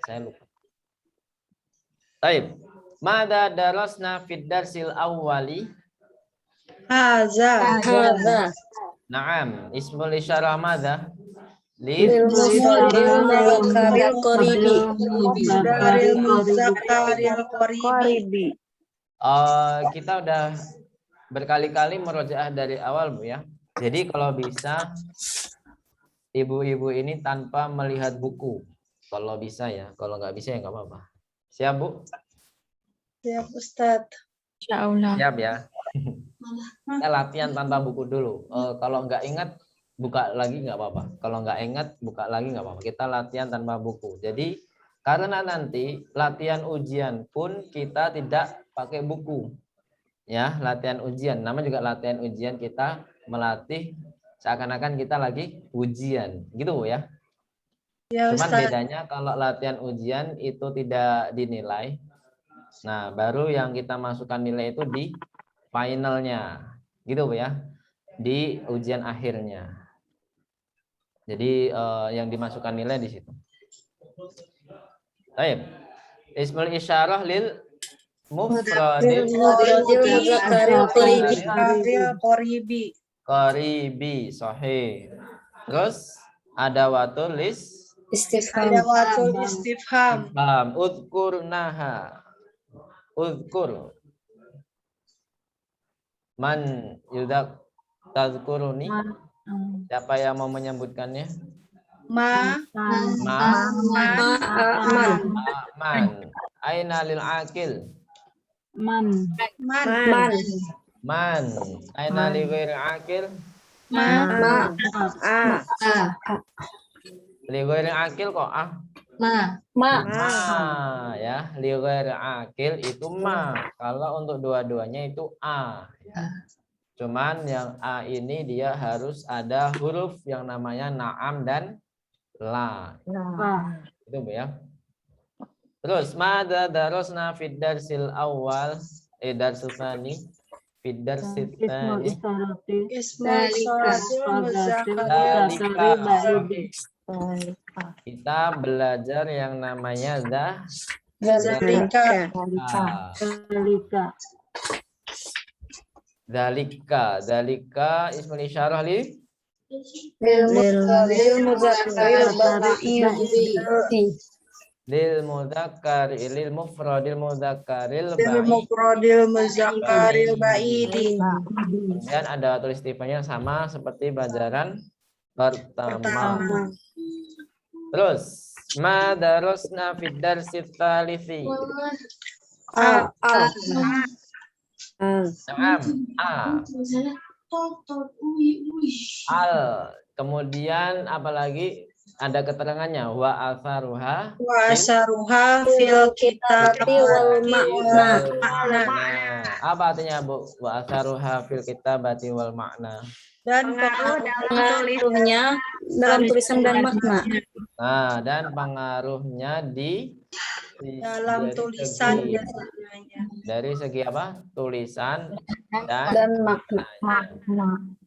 Saya lupa. Baik. Mada darasna fid darsil awwali? Haza. Naam. Ismul isyarah mada? Lil mudzakaril qoribi. Kita udah berkali-kali merojaah dari awal, Bu ya. Jadi kalau bisa ibu-ibu ini tanpa melihat buku. Kalau bisa ya, kalau nggak bisa ya nggak apa-apa. Siap, Bu? Siap, Ustadz. Insyaallah. Siap ya. Kita latihan tanpa buku dulu. Kalau nggak ingat, buka lagi nggak apa-apa. Kalau nggak ingat, buka lagi nggak apa-apa. Kita latihan tanpa buku. Jadi karena nanti latihan ujian pun kita tidak pakai buku. Ya, latihan ujian. Nama juga latihan ujian, kita melatih seakan-akan kita lagi ujian. Gitu, Bu ya. Ya, Cuman Ustadz. bedanya kalau latihan ujian itu tidak dinilai. Nah, baru yang kita masukkan nilai itu di finalnya. Gitu, Bu ya. Di ujian akhirnya. Jadi yang dimasukkan nilai di situ. Baik. Ismul isyarah lil mufradil qoribi. Sahih. Terus ada watul Ada watul istifham. udkur naha. Udkur. Man yudak tazkuruni. Siapa yang mau menyebutkannya? Man. Aina lil akil. Man. Aina li ghairi akil. Li ghairi akil kok ya. Li ghairi akil itu ma. Kalau untuk dua-duanya itu a ya. Cuman yang a ini dia harus ada huruf yang namanya na'am dan la. Itu, Bu ya. Terus mada darasna fid darsil awal darsul tsani fid darsil tsani Ismul kita belajar yang namanya Zalika. Dalika ismul isyarah li lil mudzakkar lil mufradil mudzakaril ba'idi. Kemudian ada tulis tipenya sama seperti pelajaran pertama. Terus ma darasna fid darsi tsalisi. Al. Kemudian apalagi ada keterangannya wa asaruha fil kitabi wal makna. Apa artinya, Bu? Wa asaruha fil kitabati wal makna. Dan pengaruhnya dalam tulisan dan makna. Nah, dan pengaruhnya di Dalam tulisan dan maknanya. Dari segi apa? Tulisan Dan makna.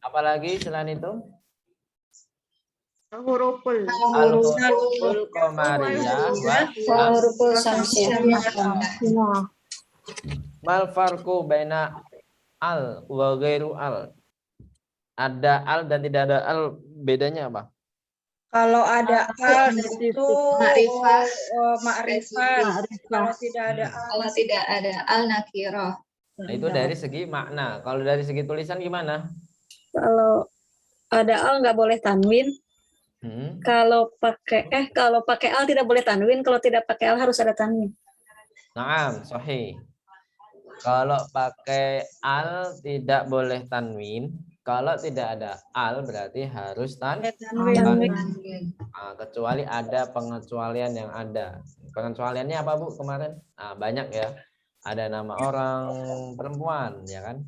Apalagi selain itu? Huruful qamariyah huruful syamsiyah. Mal farqu baina al wa ghairu al. Ada al dan tidak ada al, bedanya apa? Kalau ada al itu ma'rifat. Kalau tidak ada al nakirah. Nah, itu dari segi makna. Kalau dari segi tulisan gimana? Kalau ada al nggak boleh tanwin. Kalau pakai al tidak boleh tanwin. Kalau tidak pakai al harus ada tanwin. Naam, sahih. Kalau pakai al tidak boleh tanwin. Kalau tidak ada al berarti harus tanwin. Nah, kecuali ada pengecualian yang ada. Pengecualiannya apa, Bu, kemarin? Nah, banyak ya. Ada nama orang perempuan, ya kan?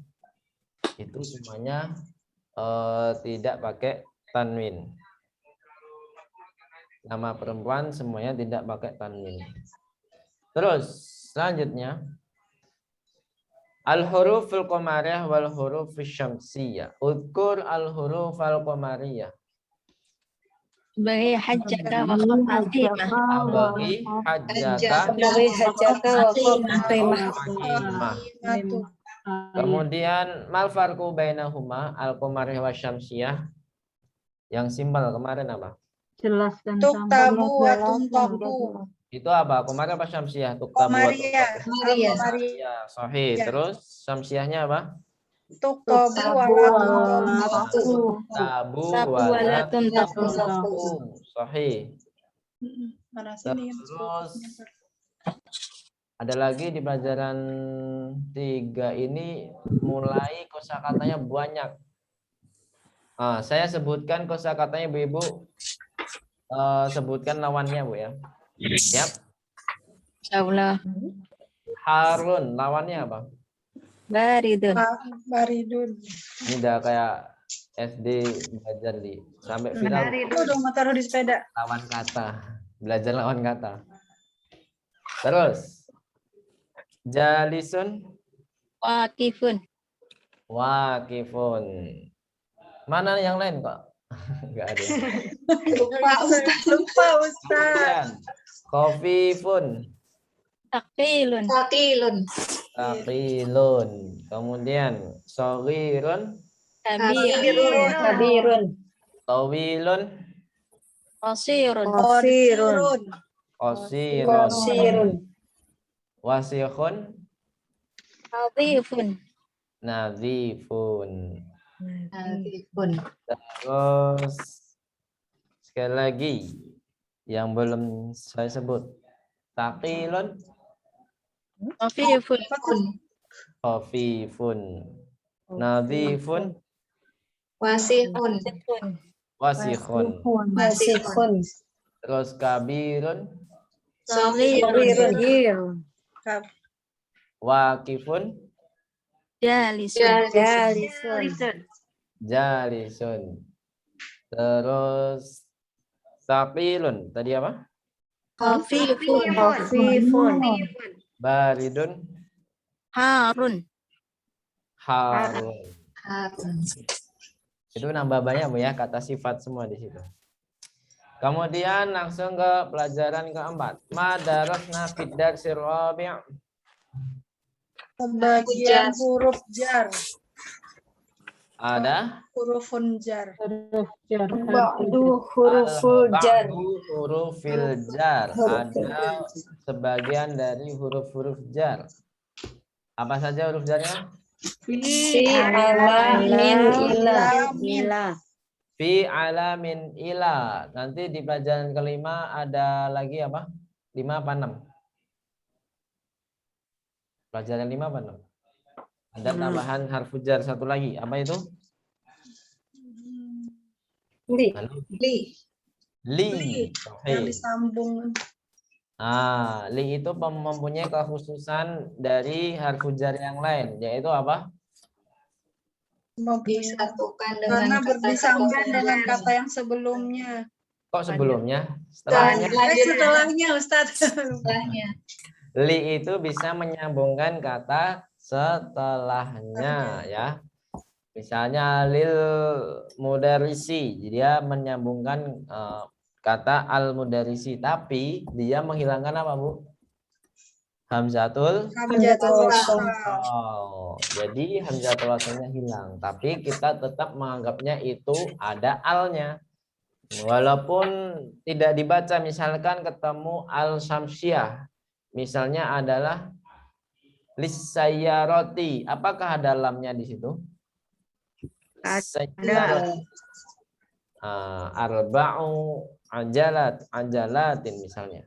Itu semuanya tidak pakai tanwin. Nama perempuan semuanya tidak pakai tanwin. Terus selanjutnya al-huruful qamariyah wal hurufus syamsiyah. Udkur al-hurufal qamariyah. Bagi hajjaka wa khatimah. Abagi hajjaka Bagi hajjaka wa khatimah. Fatimah. Kemudian mal farqu bainahuma al-qamariyah wa syamsiyah. Yang simpel kemarin apa? Jelaskan Tuktabu wa tuntabu. Itu apa? Qamariyah apa syamsiyah? Tuktabu wa Qamariyah. tuntabu. Ya, sahih. Terus syamsiyahnya apa? Tuktabu wa tuntabu. Tabu Wa la tuntabu. Sahih. Mana sini? Terus ada lagi di pelajaran 3 ini mulai kosakatanya banyak. Saya sebutkan kosakatanya Bu-Ibu. Sebutkan lawannya Bu ya. Siap. Insyaallah. Harun lawannya apa? Baridun. Baridun. Ini udah kayak SD belajar di sampai final Itu dong mau taruh di sepeda. lawan kata. Belajar lawan kata. Terus jalisun Waqifun. wakifun. Mana yang lain kok? Enggak ada. Lupa Ustaz. Kemudian khafifun, Taqilun. taqilun. Kemudian shaghirun, Kabirun. Kabirun. tawilun, Qasirun. Qasirun. qasirun, Qasirun. wasikhun, Nadhifun. nadhifun. Terus sekali lagi yang belum saya sebut. Taqilun, Khafifun. khafifun, nadhifun, Wasikhun. wasikhun. Wasikhun. Terus kabirun, Saghirun. wakifun, Jalisun. jalisun. Terus saqilun tadi apa? Khafifun. Khafifun. Baridun, Harun. harun. Itu nambah banyak Bu ya, kata sifat semua di situ. Kemudian langsung ke pelajaran keempat. Madarasna fid darsi rabi'. Pembagian huruf jar. Ada Hurufun jar. Ba'du huruful jar. ba'du hurufil jar. Ada sebagian dari huruf-huruf jar. Apa saja huruf jarnya? Fi alamin ila. Fi alamin ila. Nanti di pelajaran kelima ada lagi apa? 5 apa 6? Pelajaran 5 apa 6? Ada tambahan harfu jar satu lagi. Apa itu? Li. Li. Yang Oke. disambung. Li itu mempunyai kekhususan dari harfu jar yang lain, yaitu apa? Disatukan karena bersambung dengan kata yang sebelumnya. Kok sebelumnya? Setelahnya. Setelahnya Ustaz. Li itu bisa menyambungkan kata setelahnya ya. Misalnya lil mudarisi, dia menyambungkan kata al mudarisi, tapi dia menghilangkan apa Bu? Hamzatul wasl. Jadi hamzatul waslnya hilang, tapi kita tetap menganggapnya itu ada alnya. Walaupun tidak dibaca, misalkan ketemu al syamsiyah, misalnya adalah lisayyaroti, apakah ada lamnya di situ? Ada. Arba'u ajalatin misalnya.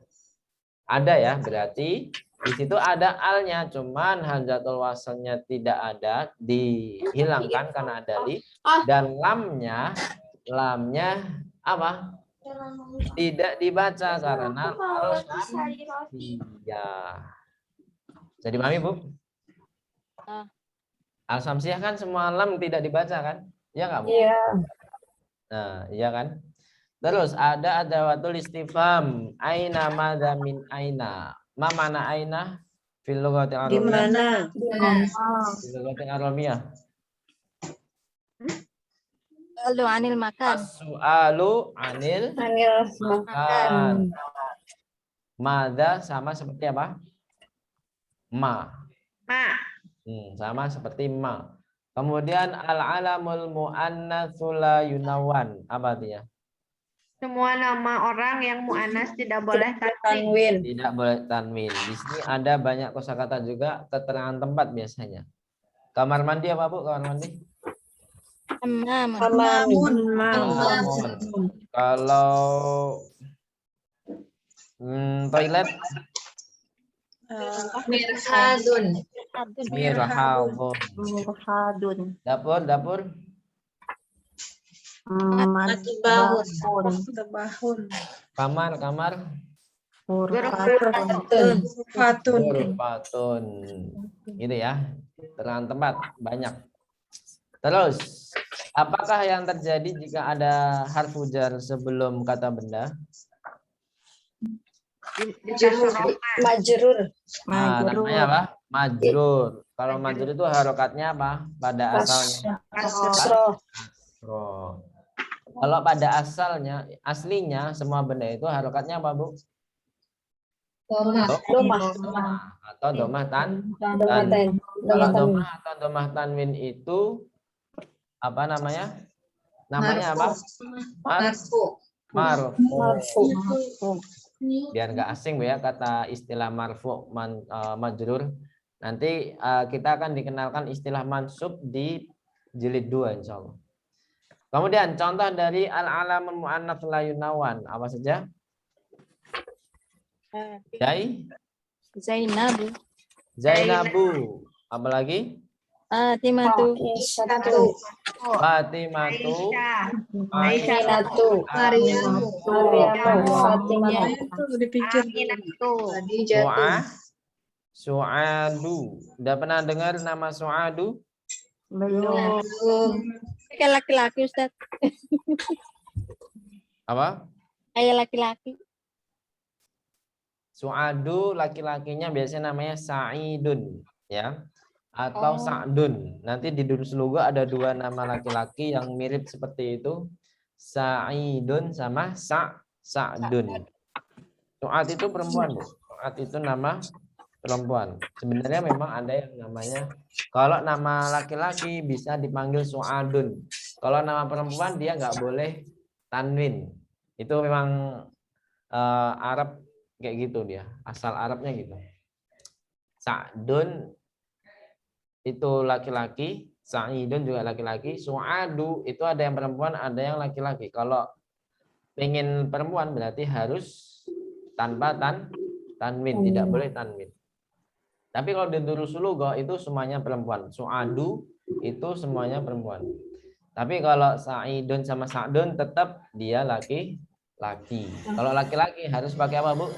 Ada ya, berarti di situ ada alnya, cuman hamzatul waslnya tidak ada, dihilangkan karena ada li, dan lamnya apa? Tidak dibaca karena al-syamsiyah. Jadi dipahami Bu? Al-syamsiyah kan semua lam tidak dibaca kan? Iya nggak Bu? Iya. Nah, iya kan? Terus ada adawatul istifham. Aina madza min aina. Ma mana aina? Fil lughatil Di arabiyyah. mana? Fil lughatil arabiyyah. Lalu anil makan. As-su'alu anil Anil makan. Mada sama seperti apa? Ma. Sama seperti ma. Kemudian al-alamul mu'annatsu la yunawan. Apa artinya? Semua nama orang yang mu'annas tidak boleh tanwin. tanwin. Tidak boleh tanwin. Di sini ada banyak kosakata juga, keterangan tempat biasanya. Kamar mandi apa, Bu? Kamar mandi? Hammam. Hammam. Kalau toilet? Mirhadun. Mirhadun. Mirhadun. Dapur? Matbahun. Tabahun. Kamar? Fatun. Ghurfatun. Gitu ya. Keterangan tempat banyak. Terus, apakah yang terjadi jika ada harfu jar sebelum kata benda? Majrur. Nah, namanya apa? Majrur. Kalau majrur itu harokatnya apa? Pada asalnya. Kasroh. Kasroh. Kalau pada asalnya, aslinya semua benda itu harokatnya apa, Bu? Domah. Atau domah Domaten. Kalau domah atau domah tanwin itu apa namanya? Namanya apa? Marfu. Biar nggak asing, Bu, ya, kata istilah marfu, majrur. Nanti kita akan dikenalkan istilah mansub di jilid 2 insya Allah. Kemudian contoh dari al-alamul mu'annats la yunawan apa saja? Zainabu. Apa lagi? Fatimatu. Fatimatu. Aminatu. Maryamu. Fatimah. Itu dipikir. Su'adu. Udah pernah dengar nama Su'adu? Belum. Kayak laki-laki, Ustaz. Apa? Kayak laki-laki. Su'adu laki-lakinya biasanya namanya Sa'idun, ya, atau Sa'dun. Nanti di Durus Lugha ada 2 nama laki-laki yang mirip seperti itu, Sa'idun sama Sa'dun. Su'ad itu perempuan, Bu. Su'ad itu nama perempuan. Sebenarnya memang ada yang namanya, kalau nama laki-laki bisa dipanggil Su'adun. Kalau nama perempuan dia nggak boleh tanwin. Itu memang Arab kayak gitu, dia asal Arabnya gitu. Sa'dun itu laki-laki, Sa'idun juga laki-laki, Su'adu itu ada yang perempuan, ada yang laki-laki. Kalau pengen perempuan berarti harus tanpa tanwin, tidak boleh tanwin. Tapi kalau di Durus Lugha itu semuanya perempuan. Su'adu itu semuanya perempuan. Tapi kalau Sa'idun sama Sa'dun tetap dia laki-laki. Kalau laki-laki harus pakai apa, Bu?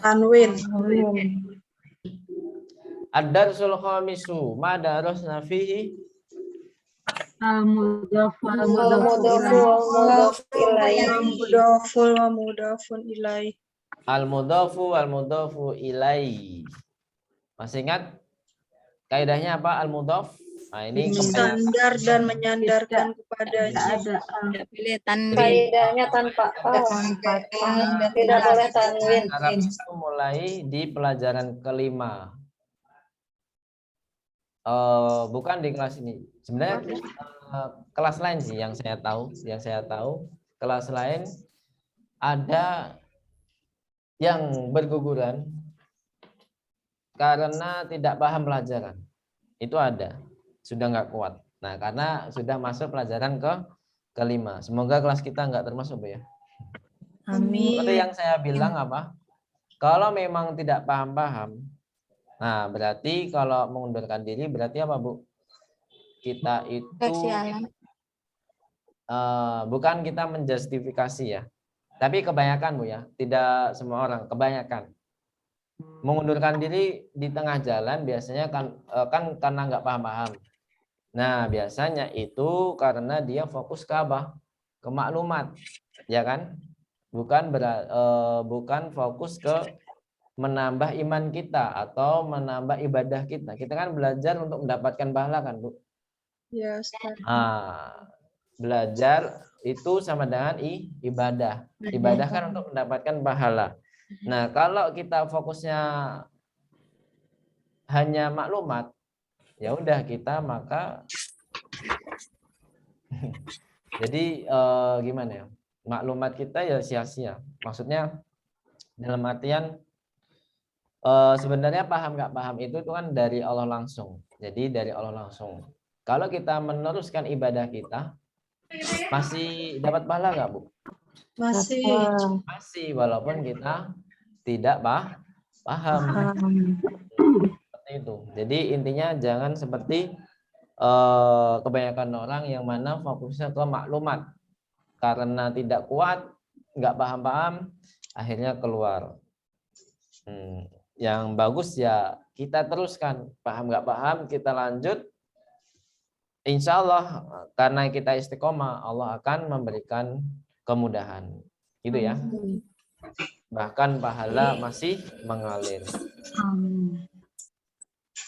Tanwin. Ad-darsul khamisu ma darasna fihi al-mudhafu ilai. Masih ingat kaidahnya apa al-mudhaf? Nah, ini Sandar dan menyandarkan kepadanya. Tidak boleh tanwin. Kaidahnya tanpa tidak boleh tanwin. Arab itu mulai di pelajaran kelima. Bukan di kelas ini. Sebenarnya kelas lain sih yang saya tahu. Kelas lain ada yang berguguran karena tidak paham pelajaran. Itu ada. Sudah nggak kuat. Nah, karena sudah masuk pelajaran kelima. Semoga kelas kita nggak termasuk, Bu, ya. Amin. Seperti yang saya bilang apa? Kalau memang tidak paham-paham, nah berarti kalau mengundurkan diri berarti apa, Bu? Kita itu bukan kita menjustifikasi ya. Tapi kebanyakan, Bu, ya. Tidak semua orang, kebanyakan. Mengundurkan diri di tengah jalan biasanya kan karena nggak paham-paham. Nah, biasanya itu karena dia fokus ke apa? Ke maklumat, ya kan? Bukan fokus ke menambah iman kita atau menambah ibadah kita. Kita kan belajar untuk mendapatkan pahala kan, Bu? Ya, Ustaz. belajar itu sama dengan ibadah. Ibadah kan untuk mendapatkan pahala. Nah, kalau kita fokusnya hanya maklumat, ya udah kita maka jadi gimana ya? Maklumat kita ya sia-sia. Maksudnya dalam artian sebenarnya paham nggak paham itu kan dari Allah langsung. Jadi dari Allah langsung. Kalau kita meneruskan ibadah kita, masih dapat pahala nggak, Bu? Masih. Masih, walaupun kita tidak paham. Seperti itu. Jadi intinya jangan seperti kebanyakan orang yang mana fokusnya ke maklumat. Karena tidak kuat, nggak paham-paham, akhirnya keluar. Yang bagus ya kita teruskan. Paham nggak paham, kita lanjut. Insya Allah karena kita istiqomah, Allah akan memberikan kemudahan. Gitu ya. Bahkan pahala masih mengalir.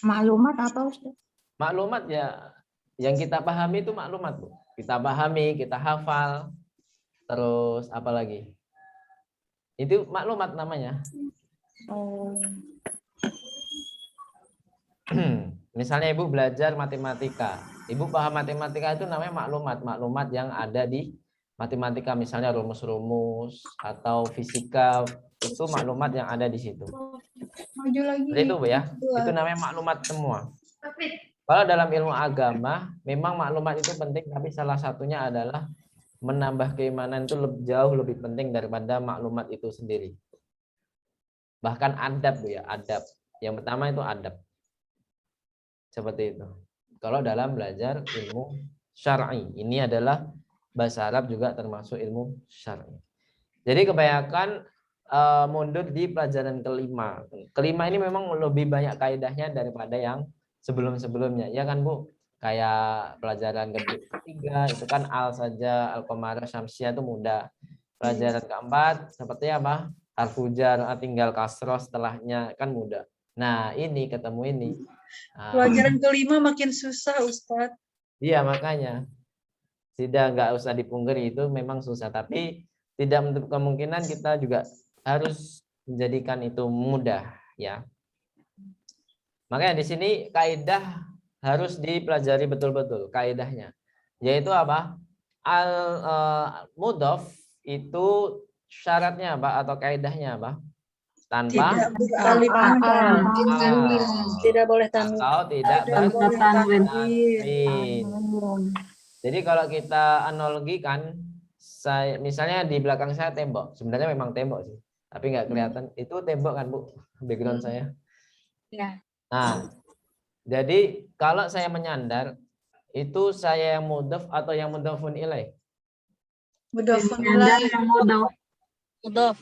Maklumat apa, Ustaz? Maklumat ya yang kita pahami itu maklumat, Bu. Kita pahami, kita hafal. Terus apa lagi? Itu maklumat namanya. Misalnya Ibu belajar matematika. Ibu paham matematika itu namanya maklumat. Maklumat yang ada di matematika, misalnya rumus-rumus atau fisika, itu maklumat yang ada di situ. Maju lagi. Seperti itu, Bu ya. Itu namanya maklumat semua. Kalau dalam ilmu agama, memang maklumat itu penting, tapi salah satunya adalah menambah keimanan itu jauh lebih penting daripada maklumat itu sendiri. Bahkan adab, Bu ya, adab. Yang pertama itu adab. Seperti itu. Kalau dalam belajar ilmu syar'i, ini adalah bahasa Arab juga termasuk ilmu syar'i. Jadi kebanyakan mundur di pelajaran kelima. Kelima ini memang lebih banyak kaidahnya daripada yang sebelum-sebelumnya. Ya kan, Bu? Kayak pelajaran ketiga itu kan al saja, al-qamarah syamsiah itu mudah. Pelajaran keempat seperti apa? Harfu jar, tinggal kasroh setelahnya kan mudah. Nah, ini ketemu ini. Pelajaran kelima makin susah, Ustadz. Iya, makanya. Tidak, nggak usah dipungkiri, itu memang susah. Tapi tidak menutup kemungkinan kita juga harus menjadikan itu mudah, ya. Makanya di sini kaidah harus dipelajari betul-betul kaidahnya. Yaitu apa? Al-mudhaf itu syaratnya apa atau kaidahnya apa? Tanpa Tidak boleh tanwin. atau tidak bertanwin. Jadi kalau kita analogikan, misalnya di belakang saya tembok, sebenarnya memang tembok sih, tapi nggak kelihatan. Itu tembok kan, Bu, background saya. Ya. Nah, jadi kalau saya menyandar, itu saya yang mudhaf atau yang mudhafun ilaih? Mudhafun ilaih. Mudhaf.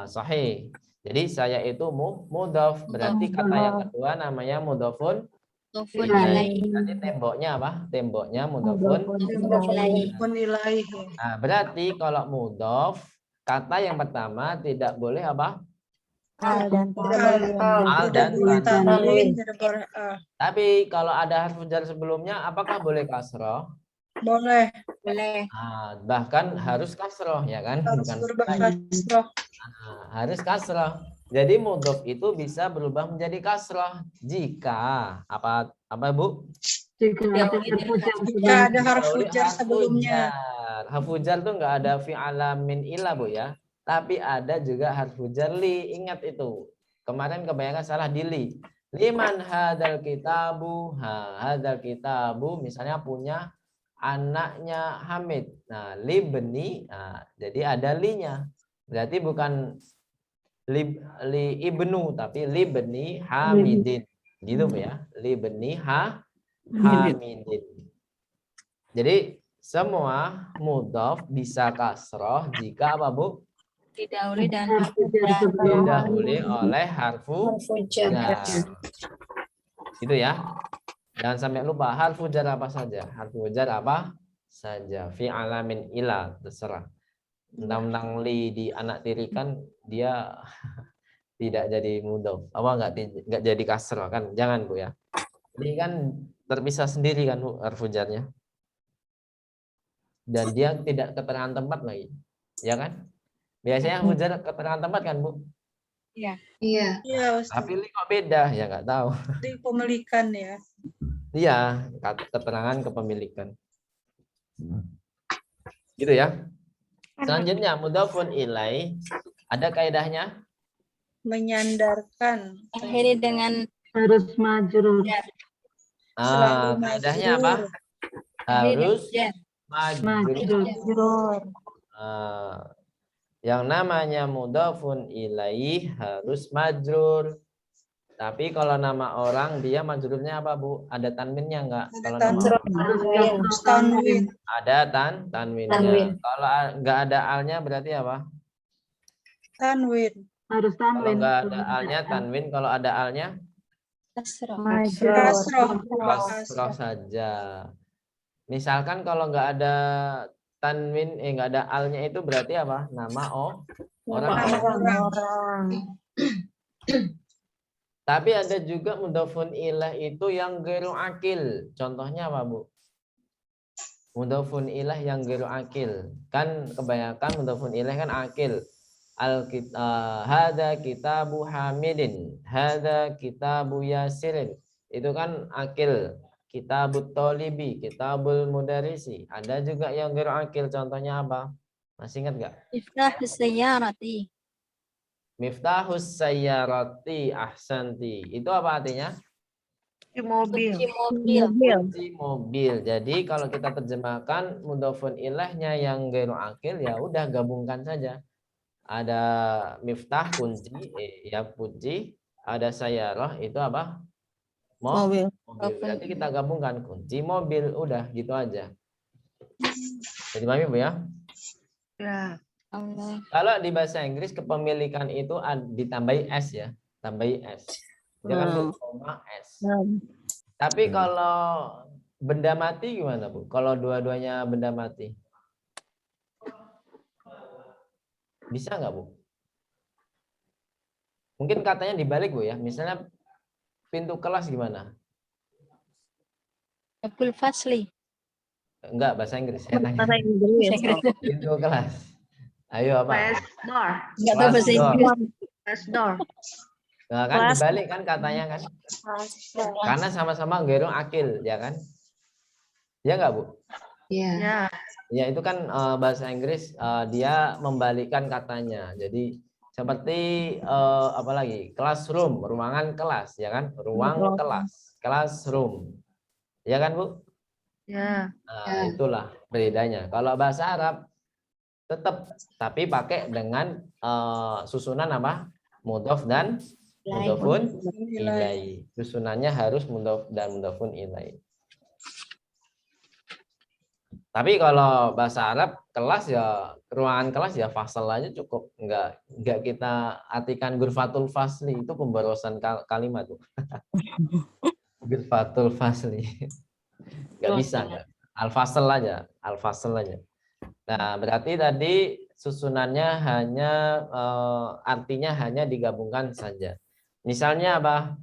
Sahih. Jadi saya itu mudhaf, berarti kata yang kedua namanya mudhafun ilaih. Berarti temboknya apa? Temboknya mudhafun ilaih. Nah, berarti kalau mudhaf, kata yang pertama tidak boleh apa? Al dan tanwin. Tapi kalau ada harfu jar sebelumnya, apakah boleh kasroh? Boleh. Boleh. Bahkan harus kasroh, ya kan? Harus berubah kasroh. Harus kasroh. Jadi mudhaf itu bisa berubah menjadi kasroh jika apa Bu? Jika ada harfu jar sebelumnya. Harfu jar tuh nggak ada fi'ala min ila, Bu ya. Tapi ada juga harfu jar li. Ingat itu. Kemarin kebanyakan salah di li. Liman hadal kitabu. Hadal kitabu misalnya punya anaknya Hamid. Nah, li beni. Nah, jadi ada linya. Berarti bukan li ibnu tapi li beni Hamidin. Gitu, Bu ya. Li beni Hamidin. Jadi semua mudhaf bisa kasroh jika apa, Bu? Didahului dan harfu jar. Didahului oleh harfu jar. Gitu ya. Jangan sampai lupa harfu jar apa saja. Harfu jar apa saja. Fi alamin ila, terserah. Tentang li di anak tirikan dia tidak jadi mudhaf. Apa enggak jadi kasroh kan? Jangan, Bu ya. Ini kan terpisah sendiri kan, Bu, harfu jarnya. dan dia tidak keterangan tempat lagi, ya kan? Biasanya hujar keterangan tempat kan, Bu? Iya. Iya, Ustaz. Tapi ini kok beda? Ya nggak tahu. Di pemilikan ya. Iya, keterangan kepemilikan. Gitu ya. Selanjutnya mudhafun ilai, ada kaidahnya? Menyandarkan. Akhiri dengan Harus majrur. Selalu Kaidahnya majrur. apa? akhiri Harus dengan majrur. Majrur. Yang namanya mudhafun ilaih harus majrur. Tapi kalau nama orang dia majrurnya apa, Bu? Ada tanwinnya enggak? Kalau nama orang? Tanwin. Ada tanwinnya. Tanwin. Kalau enggak ada alnya berarti apa? Tanwin. Harus Kalau tanwin. enggak ada alnya tanwin, kalau ada alnya kasroh. Majrur. kasroh saja. Misalkan kalau enggak ada tanwin, enggak ada alnya itu berarti apa? Nama orang. Orang. Tapi ada juga mudhafun ilah itu yang ghairu akil. Contohnya apa, Bu? Mudhafun ilah yang ghairu akil. Kan kebanyakan mudhafun ilah kan akil. Hada kitabu Hamidin, hada kitabu Yasirin. Itu kan akil. Kitabut Tolibi, kitabul Mudarisi. Ada juga yang ghairu akil. Contohnya apa? Masih ingat nggak? Iftah sayyarati. Miftahus sayyarati ahsanti. Itu apa artinya? Kunci Mobil. mobil. Kunci mobil. Jadi kalau kita terjemahkan mudhafun ilahnya yang ghairu akil, ya udah gabungkan saja. Ada miftah kunci, ya kunci, ada sayyarah itu apa? Mobil. Berarti kita gabungkan kunci mobil, udah gitu aja. Jadi paham, Bu ya? Ya. Allah. Kalau di bahasa Inggris kepemilikan itu ditambahi S ya, tambahi S. Jangan koma S. Tapi kalau benda mati gimana, Bu? Kalau dua-duanya benda mati, bisa nggak, Bu? Mungkin katanya dibalik, Bu ya. Misalnya pintu kelas gimana? Abul Fasli. Enggak, bahasa Inggris. Saya tanya. Bahasa Inggris. Pintu kelas. Ayo apa? Flash door. Enggak tahu bahasa Glass door. Inggris. Flash door. Nah, kan Kelas. dibalik kan katanya kan? Karena sama-sama ghairu akil, ya kan? Ya nggak, Bu? Iya. Ya. Ya itu kan bahasa Inggris dia membalikkan katanya. Jadi seperti apa lagi? Classroom, ruangan kelas, ya kan? Ruang kelas, classroom. Ya kan, Bu? Ya. Nah, itulah bedanya. Kalau bahasa Arab tetap tapi pakai dengan susunan apa? Mudhof dan mudhofun ilai. Susunannya harus mudhof dan mudhofun ilai. Tapi kalau bahasa Arab kelas ya ruangan kelas ya fasal aja cukup, enggak kita artikan ghurfatul fasli, itu pemborosan kalimat tuh. Ghurfatul fasli. Enggak bisa enggak. Al-fasl aja, al-fasl aja. Nah, berarti tadi susunannya hanya artinya hanya digabungkan saja. Misalnya apa?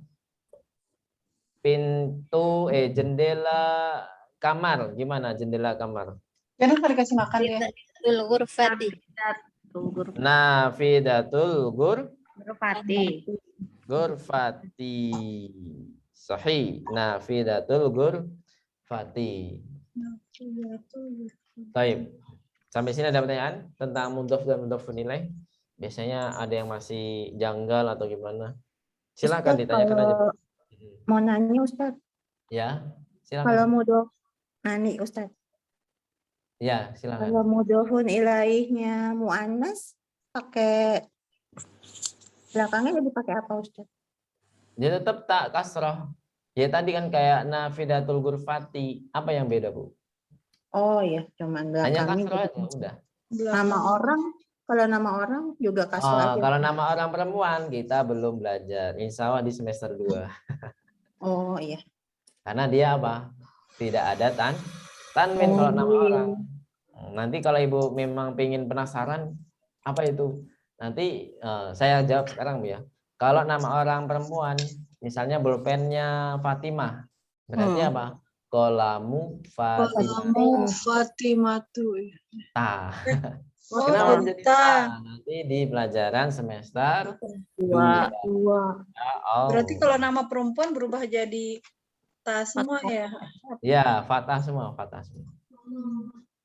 Pintu jendela kamar, gimana jendela kamar? Jangan nggak dikasih makan ya. Bil ghurfati. Nafidatul Merpati. ghurfati. Sahih. Nafidatul ghurfati. Baik. Sampai sini ada pertanyaan tentang mudhof dan mudhofun ilaih? Biasanya ada yang masih janggal atau gimana? Silakan Ustaz, ditanyakan aja. kalau mau nanya Ustaz, Ya, kalau silakan. mudhof nani Ustaz, Ya, silakan. kalau mudhofun ilaihnya muannas pakai belakangnya jadi pakai apa Ustaz? Dia tetap tak kasroh. Ya tadi kan kayak nafidatul ghurfati. Apa yang beda, Bu? Oh iya, cuman Hanya belakangnya. kasroh jadi- aja, udah. Nama orang, kalau nama orang juga kasroh aja. Kalau nama orang perempuan kita belum belajar. Insya Allah di semester 2. Oh iya. Karena dia apa? Tidak ada tanwin kalau nama orang. Nanti kalau Ibu memang pengen penasaran apa itu? Nanti saya jawab sekarang, Bu ya. Kalau nama orang perempuan, misalnya bolpennya Fatimah, berarti apa? Kolamu Fatimah. Kolamu Fatimatu. Ta. Oh, Kenapa menjadi ta. ta? Nanti di pelajaran semester 2. Berarti kalau nama perempuan berubah jadi ta semua ya? Ya, Fatah semua, Fatah semua.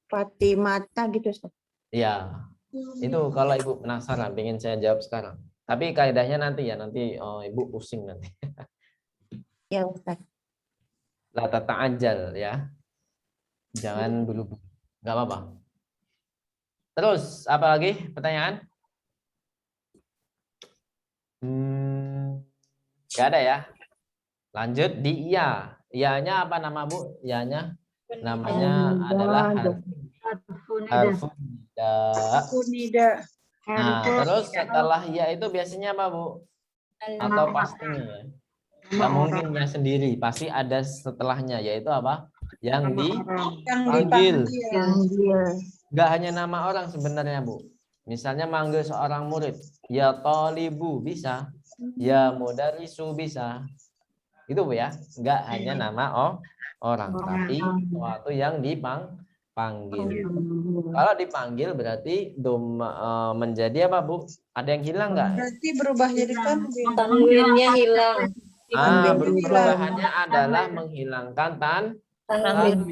Fatimata gitu Ustaz. Ya, itu kalau Ibu penasaran, pengen saya jawab sekarang. Tapi kaidahnya nanti ya, nanti Ibu pusing nanti. Ya Ustaz. La tata'ajjal ya. Jangan buru-buru. Enggak apa-apa. Terus, apa lagi pertanyaan? Enggak ada ya. Lanjut di iya. Iyanya apa nama Bu? Iyanya namanya adalah harfun nida. Kunida. Nah, terus setelah iya itu biasanya apa Bu? Atau pastinya ya? Nggak mungkin ya sendiri, pasti ada setelahnya, yaitu apa? Yang dipanggil. Nggak hanya nama orang sebenarnya Bu. Misalnya manggil seorang murid, ya tolibu bisa, ya mudarisu bisa. Itu Bu ya, nggak hanya nama orang, tapi sesuatu yang dipanggil. Kalau dipanggil berarti menjadi apa Bu? Ada yang hilang nggak? Berarti berubah jadi tanwin. Tanwinnya hilang. Perubahannya adalah menghilangkan tanwin.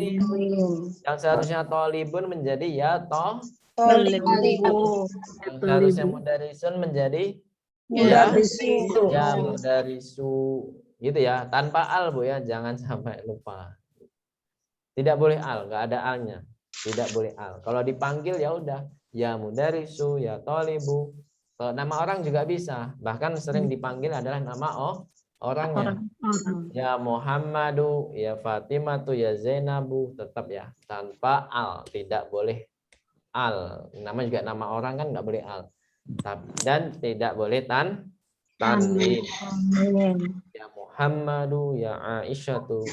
Yang seharusnya tolibun menjadi ya Tolibu. yang seharusnya mudarisun menjadi Mudarisu. ya mudarisu. Gitu ya, tanpa al Bu ya, jangan sampai lupa. Tidak boleh al, nggak ada alnya. Tidak boleh al. Kalau dipanggil ya udah, ya mudarisu, ya tolibu. Kalau nama orang juga bisa. Bahkan sering dipanggil adalah nama orangnya. Ya Muhammadu, ya Fatimatu, ya Zainabu, tetap ya tanpa al, tidak boleh al. Nama juga nama orang kan nggak boleh al. Dan tidak boleh tanwin. Ya Muhammadu, ya Aisyatu.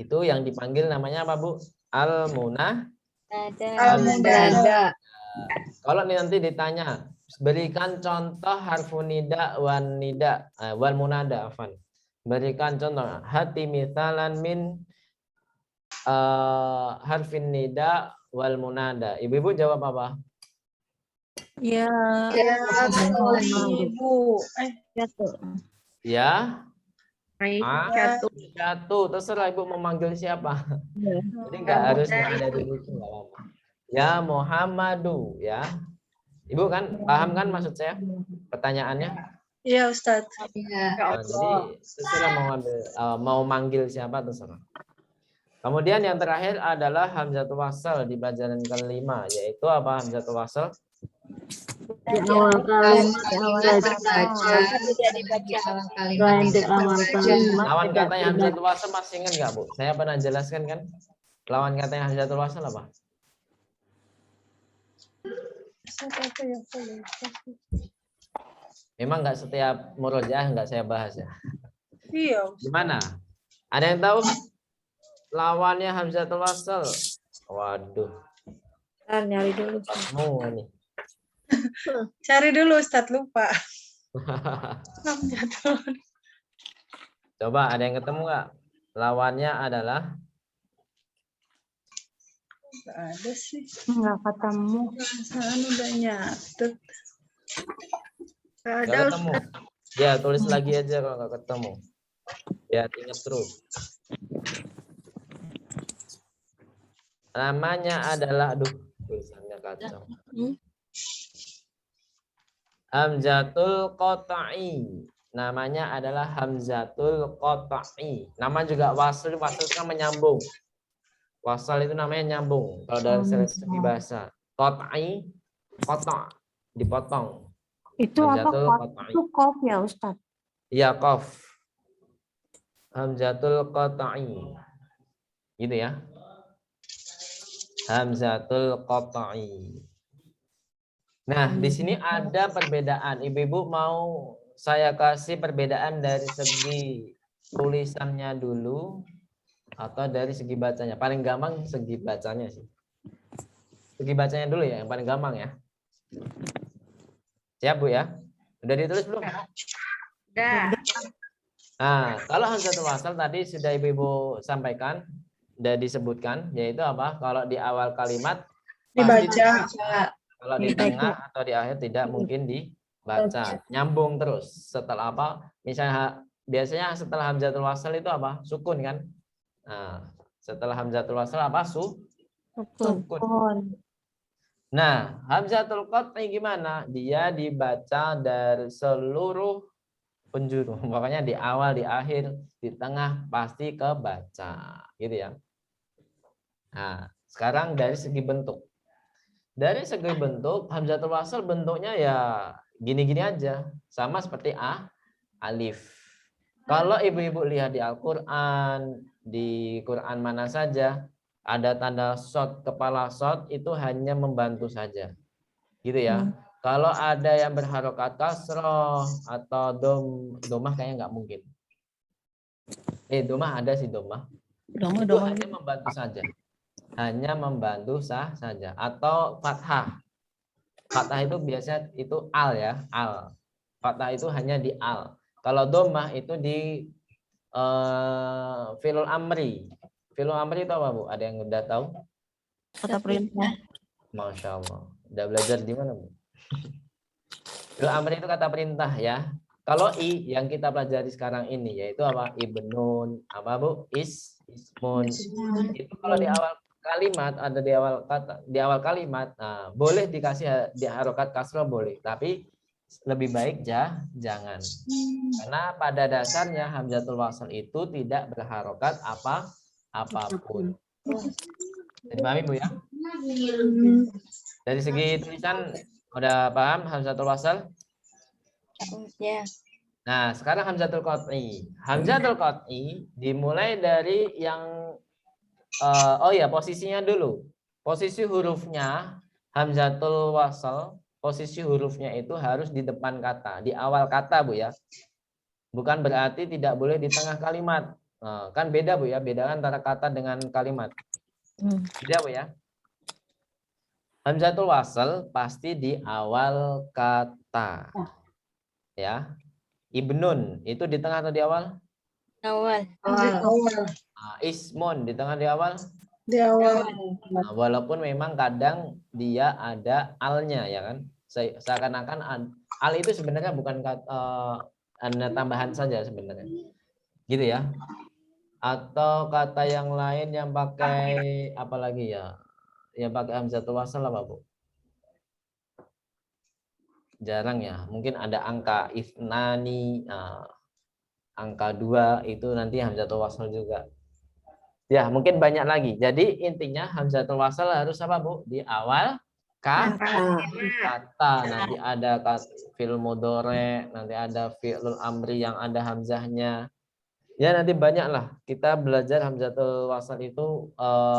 Itu yang dipanggil namanya apa Bu? Al-Munah. Ada. Kalau nanti ditanya, berikan contoh harfun nida wan nida wal munada afan. Berikan contoh hati misalan min harfin nida wal munada. Ibu-ibu jawab apa? Ya. Ya tolibu. Ya. Jatuh. Terserah Ibu memanggil siapa. Jadi nggak harus ada di situ, nggak apa-apa. Ya Muhammadu ya. Ibu kan paham kan maksud saya pertanyaannya? Iya Ustadz. Nah, jadi terserah mau manggil siapa terserah. Kemudian yang terakhir adalah hamzatul wasal di pelajaran kelima, yaitu apa hamzatul wasal? Lawan katanya hamzatul wasal masih ingat nggak Bu? Saya pernah jelaskan kan? Lawan katanya hamzatul wasal apa? Memang nggak setiap murojaah nggak saya bahas ya. Iya. Gimana? Ada yang tahu lawannya hamzatul wasal? Waduh. Nyari dulu. Semua nih. Cari dulu Ustadz, lupa. Coba ada yang ketemu nggak? Lawannya adalah? Nggak ada sih. Nggak ketemu. Perasaan udah nyatet. Nggak ketemu. Ya tulis lagi aja kalau nggak ketemu. Ya ingat terus. Namanya adalah, aduh tulisannya kacau. Hamzatul qata'i. Namanya adalah hamzatul qata'i. Nama juga wasl kan menyambung. Wasal itu namanya nyambung. Kalau dalam segi bahasa. Qata'i, qata' dipotong. Itu apa? Itu qaf ya Ustaz? Iya qaf. Hamzatul qata'i. Gitu ya. Hamzatul qata'i. Nah, di sini ada perbedaan. Ibu-ibu mau saya kasih perbedaan dari segi tulisannya dulu atau dari segi bacanya? Paling gampang segi bacanya sih. Segi bacanya dulu ya, yang paling gampang ya. Siap Bu ya? Udah ditulis belum? Udah. Nah, kalau hamzatul wasal tadi sudah ibu-ibu sampaikan, sudah disebutkan, yaitu apa? Kalau di awal kalimat pasti dibaca. Kalau di tengah atau di akhir tidak mungkin dibaca. Nyambung terus. Setelah apa? Misalnya biasanya setelah hamzatul wasal itu apa? Sukun kan? Nah, setelah hamzatul wasal apa? Sukun. Nah, hamzatul qat'i gimana? Dia dibaca dari seluruh penjuru. Makanya di awal, di akhir, di tengah pasti kebaca, gitu ya. Nah, sekarang dari segi bentuk. Dari segi bentuk, hamzatul wasal bentuknya ya gini-gini aja, sama seperti alif. Kalau ibu-ibu lihat di Al-Qur'an, di Quran mana saja, ada tanda shad, kepala shad itu hanya membantu saja. Gitu ya. Kalau ada yang berharokat kasroh atau domah kayaknya nggak mungkin. Domah ada sih domah. Itu hanya membantu saja. Hanya membantu saja. Atau fathah. Fathah itu biasanya itu al ya, al. Fathah itu hanya di al. Kalau domah itu di fi'lul amri. Fi'lul amri itu apa, Bu? Ada yang udah tahu? Kata perintah. Masya Allah. Udah belajar di mana, Bu? Fi'lul amri itu kata perintah ya. Kalau yang kita pelajari sekarang ini yaitu apa? Ibnun, apa Bu? Ismun. Itu kalau di awal kalimat ada di awal kata, di awal kalimat, nah, boleh dikasih di harokat kasroh boleh, tapi lebih baik jangan. Karena pada dasarnya hamzatul wasal itu tidak berharokat apapun. Jadi pahami Bu ya? Dari segi tulisan udah paham hamzatul wasal? Ya. Nah, sekarang hamzatul qat'i. Hamzatul qat'i dimulai dari yang posisinya dulu. Posisi hurufnya hamzatul wasal, posisi hurufnya itu harus di depan kata, di awal kata, Bu ya. Bukan berarti tidak boleh di tengah kalimat. Nah, kan beda, Bu ya, bedakan antara kata dengan kalimat. Beda, Bu ya. Hamzatul wasal pasti di awal kata. Ya. Ibnun itu di tengah atau di awal? Awal. Ismun di tengah di awal? Di awal. Nah, walaupun memang kadang dia ada alnya ya kan, seakan-akan al itu sebenarnya bukan ada tambahan saja sebenarnya, gitu ya. Atau kata yang lain yang pakai apa lagi ya? Yang pakai hamzatul wasal apa, Bu? Jarang ya. Mungkin ada angka ifnani, angka 2 itu nanti hamzatul wasal juga. Ya, mungkin banyak lagi. Jadi intinya hamzatul wasal harus apa, Bu? Di awal kata. Nanti ada fi'il mudhari, nanti ada fi'lul amri yang ada hamzahnya. Ya, nanti banyaklah. Kita belajar hamzatul wasal itu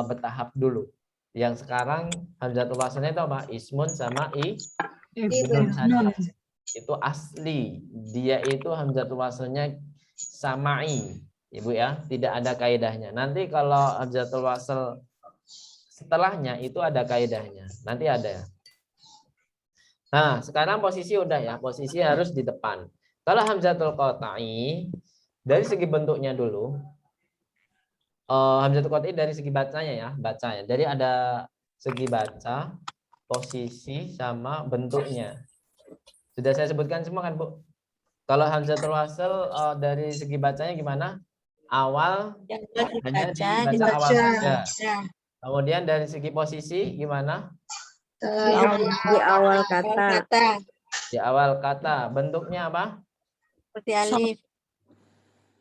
bertahap dulu. Yang sekarang hamzatul wasalnya itu apa? Ismun sama ibnun saja. Itu asli. Dia itu hamzatul wasalnya sama'i. Ibu ya, tidak ada kaidahnya. Nanti kalau hamzatul wasal setelahnya itu ada kaidahnya. Nanti ada. Nah, sekarang posisi udah ya, posisi harus di depan. Kalau hamzatul qat'i dari segi bentuknya dulu. Hamzatul qat'i dari segi bacanya ya, bacanya. Jadi ada segi baca, posisi sama bentuknya. Sudah saya sebutkan semua kan, Bu? Kalau hamzatul wasal dari segi bacanya gimana? Awal hanya dibaca awal saja. Kemudian dari segi posisi gimana? Di awal kata. Di awal kata. Bentuknya apa? Seperti alif.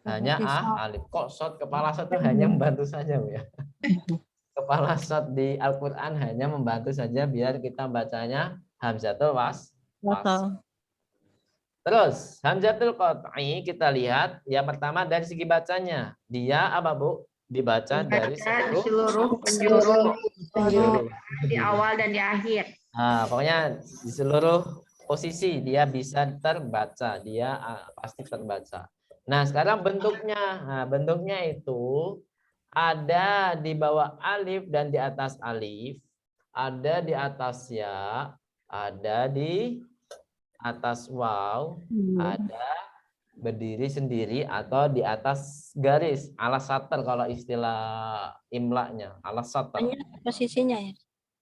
Hanya alif. Kok shad, kepala shad itu hanya membantu saja, Bu ya. Kepala shad di Al-Qur'an hanya membantu saja biar kita bacanya hamzatul wasal. Terus hamzatul qat'i kita lihat yang pertama dari segi bacanya. Dia apa, Bu? Dibaca dari seluruh penjuru di awal dan di akhir. Nah, pokoknya di seluruh posisi dia bisa terbaca, dia pasti terbaca. Nah, sekarang bentuknya. Nah, bentuknya itu ada di bawah alif dan di atas alif, ada di atas ya, ada di atas waw, ada berdiri sendiri atau di atas garis, alas satar kalau istilah imlaknya, alas satar. Hanya posisinya ya.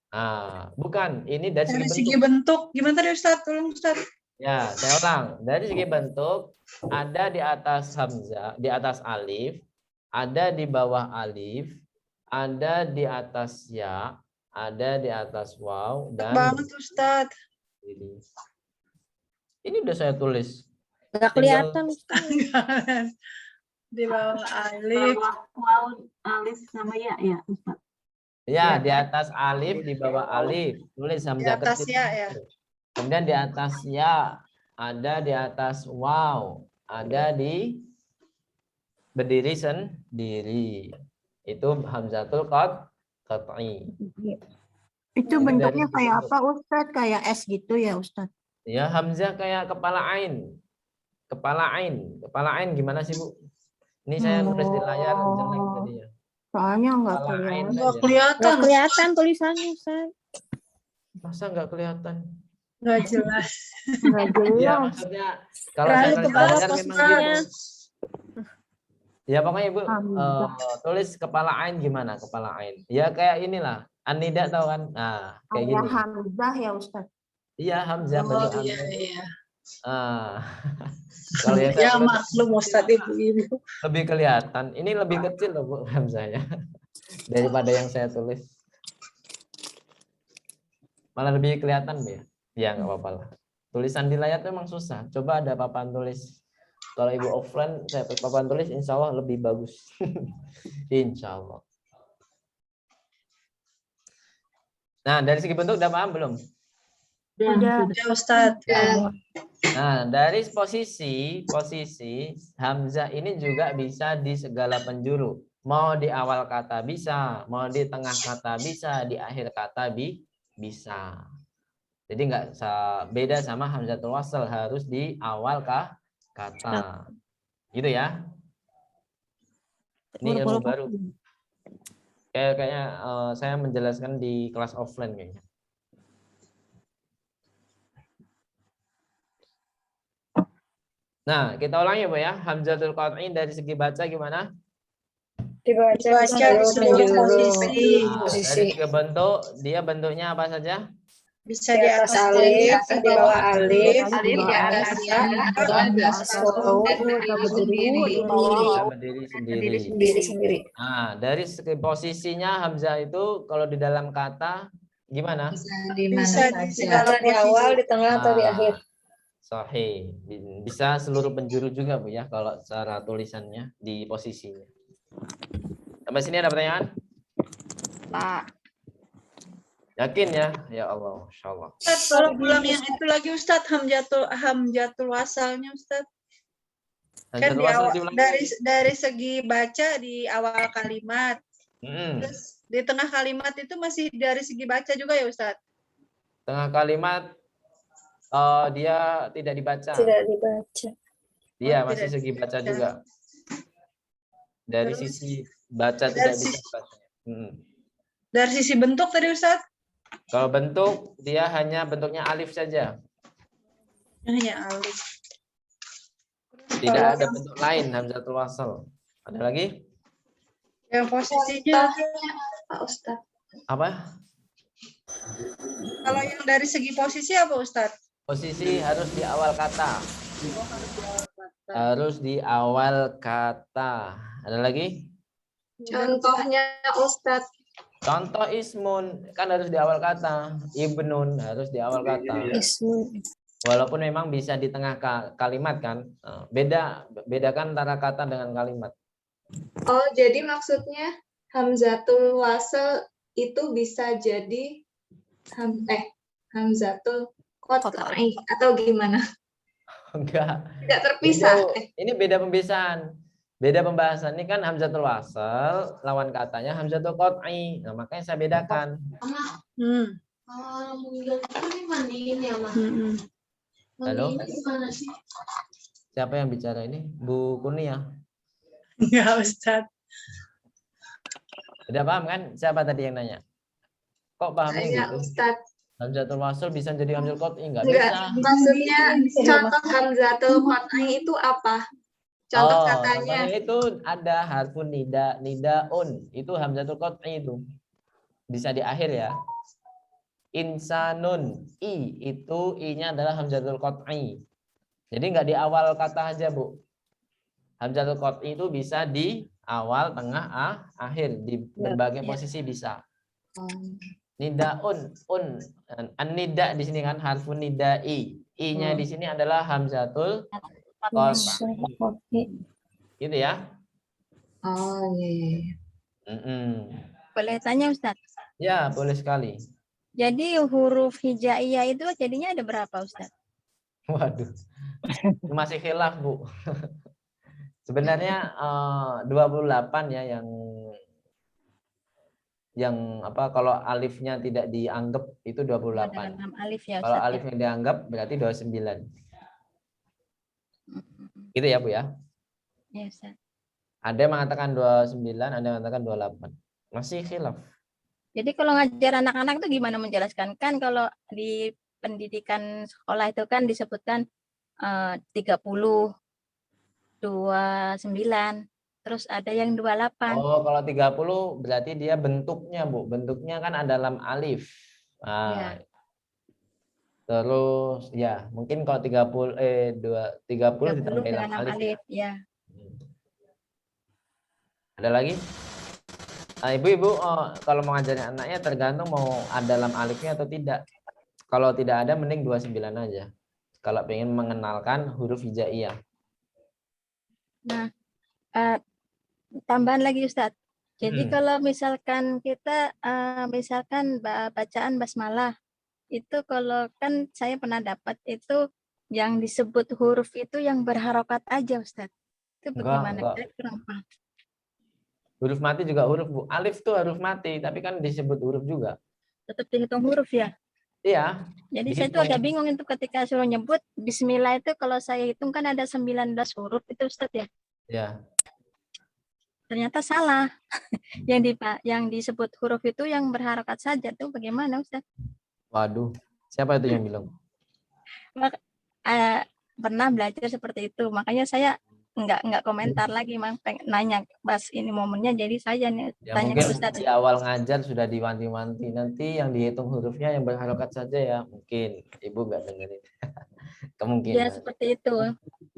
Nah, bukan, ini dari Dari segi segi bentuk. bentuk, gimana tadi Ustadz? Tolong Ustadz. Ya, saya ulang. Dari segi bentuk, ada di atas hamzah, di atas alif, ada di bawah alif, ada di atas ya, ada di atas waw, Banyak dan banget Ustadz. ini udah saya tulis. Nggak Tinggal- kelihatan. Di bawah alif. Alif sama ya Ustaz. Ya, di atas alif, di bawah alif, tulis Di hamzah atas kecil. ya ya. Kemudian di atas ya, ada di atas waw, ada di berdiri sendiri. Itu hamzatul qat'i. Itu Ini bentuknya dari kayak bentuk. apa Ustaz? Kayak S gitu ya Ustaz? Ya, hamzah kayak kepala ain. Kepala ain gimana sih, Bu? Ini saya nulis di layar jelek tadi ya. Soalnya nggak Kepala ain kelihatan. Nggak aja. kelihatan. Nggak kelihatan tulisannya, Ustaz. Masa nggak kelihatan? Nggak jelas. Nggak Iya, jelas. maksudnya kalau Terlalu saya nulis di tebal layar apa memang Ustaz? gitu. Ya pokoknya Ibu Hamzah. tulis kepala ain gimana kepala ain? Ya kayak inilah. An-nida tahu kan? Nah, kayak Kayak gini. Hamzah ya Ustaz. Iya, hamzah Oh bentuk iya hamzah. iya. Kalau yang Ya saya tulis maklum Ustadz ibu-ibu. lebih kelihatan. Ini lebih kecil loh Bu hamzahnya daripada yang saya tulis. Malah lebih kelihatan Bu ya. Ya nggak apa-apa lah. Tulisan di layar itu memang susah. Coba ada papan tulis. Kalau Ibu offline, saya papan tulis insya Allah lebih bagus. Insya Allah. Nah, dari segi bentuk udah paham belum? Udah. Ya Ustadz. Nah, dari posisi hamzah ini juga bisa di segala penjuru. Mau di awal kata bisa, mau di tengah kata bisa, di akhir kata bisa. Jadi nggak beda sama hamzatul wasl, harus di awal kata. Gitu ya. Ini ilmu baru. Kayaknya saya menjelaskan di kelas offline kayaknya. Nah, kita ulangi Bu ya. Hamzatul qat'i dari segi baca gimana? Dibaca Baca di seluruh posisi. Nah, dari segi bentuk, dia bentuknya apa saja? Bisa Di atas alif, di bawah alif, Alif di atas ya, dan di atas waw, Bisa berdiri sendiri. sendiri sendiri. Nah, dari segi posisinya hamzah itu kalau di dalam kata gimana? Bisa di segala Di awal, di tengah, atau di Ah, akhir. Sahih. Bisa seluruh penjuru juga Bu ya kalau cara tulisannya di posisinya. Sampai sini ada pertanyaan? Pak. Yakin ya? Ya Allah, Masya Allah. Ustadz, kalau ulang yang itu lagi Ustadz, hamzatul wasalnya Ustadz. Kan Hamzatul di wasl awal, diulangi. dari segi baca di awal kalimat. Mm-mm. Terus di tengah kalimat itu masih dari segi baca juga ya Ustadz? Tengah kalimat dia tidak dibaca. Tidak dibaca. Dia Oh, masih tidak segi baca dibaca. juga. Dari Terus, sisi baca dari tidak sisi- bisa baca. Dari sisi bentuk tadi Ustadz? Kalau bentuk dia hanya bentuknya alif saja. Hanya alif. Tidak ada bentuk lain hamzatul wasl. Ada lagi? Yang posisinya, Pak Ustadz. Apa? kalau yang dari segi posisi apa Ustadz? Posisi harus di awal kata. Harus di awal kata. Ada lagi? Contohnya Ustadz. Contoh ismun kan harus di awal kata. Ibnun harus di awal kata. Ismu. Walaupun memang bisa di tengah kalimat kan. Bedakan antara kata dengan kalimat. Oh, jadi maksudnya hamzatul wasl itu bisa jadi hamzatul qat'i atau gimana? Enggak. Tidak terpisah. Ini beda pembiasaan. Beda pembahasan. Ini kan hamzatul wasl, lawan katanya hamzatul qat'i. Nah, makanya saya bedakan. Halo? Siapa yang bicara ini? Bu Kurnia. Ya Ustadz. Udah paham kan? Siapa tadi yang nanya? Kok pahamnya Saya gitu? Ustadz. Hamzatul wasl bisa jadi hamzul qat'i? Enggak Enggak, bisa. maksudnya contoh hamzatul qat'i itu apa? Contoh katanya. Contohnya itu ada harfun nida, nidaun. Itu hamzatul qat'i itu. Bisa di akhir ya. Insanun, i itu i-nya adalah hamzatul qat'i. Jadi enggak di awal kata aja, Bu. Hamzatul qat'i itu bisa di awal, tengah, akhir, di berbagai posisi bisa. Nidaun, an-nida di sini kan harfun nidai. I-nya di sini adalah hamzatul qat'i. Gitu ya. Oh iya. Boleh tanya Ustadz? Ya, boleh sekali. Jadi huruf hijaiyah itu jadinya ada berapa Ustadz? Waduh. Masih khilaf, Bu. Sebenarnya 28 ya yang apa kalau alifnya tidak dianggap itu 28. Ada 6 alif ya Kalau Ustadz. alifnya dianggap berarti 29. Gitu ya, Bu ya. Ya Ustadz. Ada yang mengatakan 29, ada yang mengatakan 28. Masih khilaf. Jadi kalau ngajar anak-anak itu gimana menjelaskan? Kan kalau di pendidikan sekolah itu kan disebutkan 30, 29, terus ada yang 28. Oh, kalau 30 berarti dia bentuknya, Bu. Bentuknya kan ada dalam alif. Nah, Ya. terus ya, mungkin kalau 30 30 ditambah dengan dalam 6 alif. alif, ya. Ada lagi? Nah, ibu-ibu kalau mau ngajarin anaknya tergantung mau ada dalam alifnya atau tidak. Kalau tidak ada mending 29 aja. Kalau pengen mengenalkan huruf hijaiyah. Nah, tambahan lagi Ustadz. Jadi kalau misalkan kita misalkan bacaan basmalah itu kalau kan saya pernah dapat itu yang disebut huruf itu yang berharokat aja Ustadz. Itu bagaimana? Enggak. Kenapa? Huruf mati juga huruf, Bu. Alif tuh huruf mati, tapi kan disebut huruf juga. Tetap dihitung huruf ya? Iya. Jadi saya tuh agak bingung itu ketika suruh nyebut bismillah itu kalau saya hitung kan ada 19 huruf itu Ustadz ya? Ya. Ternyata salah. yang disebut huruf itu yang berharokat saja tuh bagaimana Ustadz? Waduh. Siapa itu yang bilang? Pernah belajar seperti itu. Makanya saya nggak komentar lagi, Mang. Pengen nanya pas ini momennya jadi saya nih Ya, tanya mungkin ke Ustadz. di awal ngajar sudah diwanti-wanti. Nanti yang dihitung hurufnya yang berharokat saja ya. Mungkin Ibu nggak dengerin. Kemungkinan. Ya seperti itu.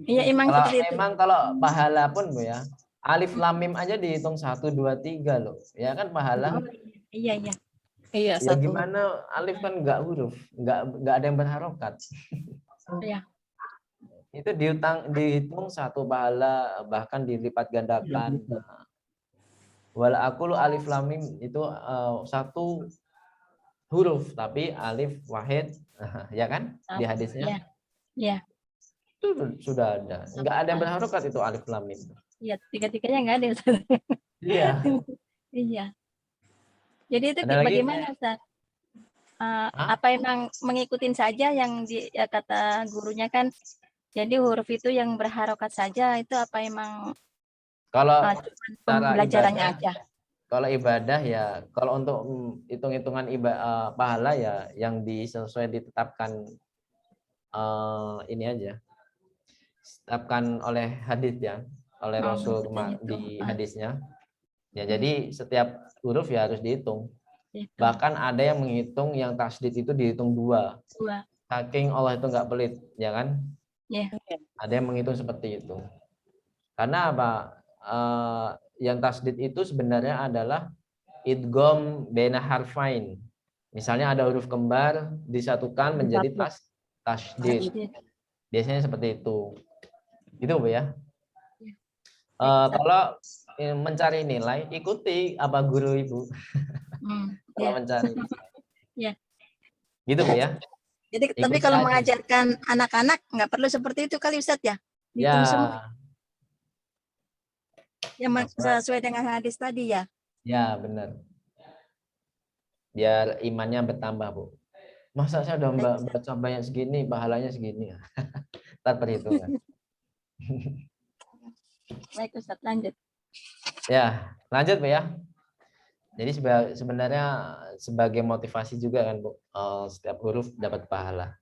Iya emang Kalau seperti itu. memang kalau pahala pun, Bu ya. Alif lam mim aja dihitung 1, 2, 3 loh. Ya kan pahala. Oh, iya. Iya, Ya gimana alif kan nggak huruf, nggak ada yang berharokat. Iya. Itu dihitung 1 pahala, bahkan dilipat gandakan. Wal aqulu alif lam mim itu 1 huruf tapi alif wahid, ya kan? Di hadisnya. Iya. Itu sudah ada. Nggak ada yang berharokat itu alif lam mim. Iya, tiga-tiganya nggak ada. Iya. Iya. Jadi itu Ada lagi? bagaimana Ustaz? Apa emang mengikutin saja yang kata gurunya kan? Jadi huruf itu yang berharokat saja itu apa emang Kalau pembelajarannya aja? Kalau ibadah ya, kalau untuk hitung-hitungan pahala ya yang sesuai ditetapkan ini aja. Ditetapkan oleh hadis ya, oleh Rasul di hadisnya. Ya, jadi setiap huruf ya harus dihitung. Bahkan ada yang menghitung yang tasdid itu dihitung 2. Saking Allah itu nggak pelit, ya kan? Ada yang menghitung seperti itu. Karena apa? Yang tasdid itu sebenarnya adalah idgham baina harfain. Misalnya ada huruf kembar disatukan menjadi tasdid. Biasanya seperti itu. Itu, Bu ya. Kalau mencari nilai, ikuti apa guru Ibu. Kalau mencari. Gitu, Bu ya. Jadi tapi kalau mengajarkan anak-anak nggak perlu seperti itu kali Ustadz ya? Hitung semua. Yang sesuai dengan hadis tadi ya? Ya, benar. Biar imannya bertambah, Bu. Masa saya udah baca banyak segini, pahalanya segini. Ntar perhitungan. Baik Ustadz, lanjut. Ya, lanjut Bu ya. Jadi sebenarnya sebagai motivasi juga kan Bu, setiap huruf dapat pahala.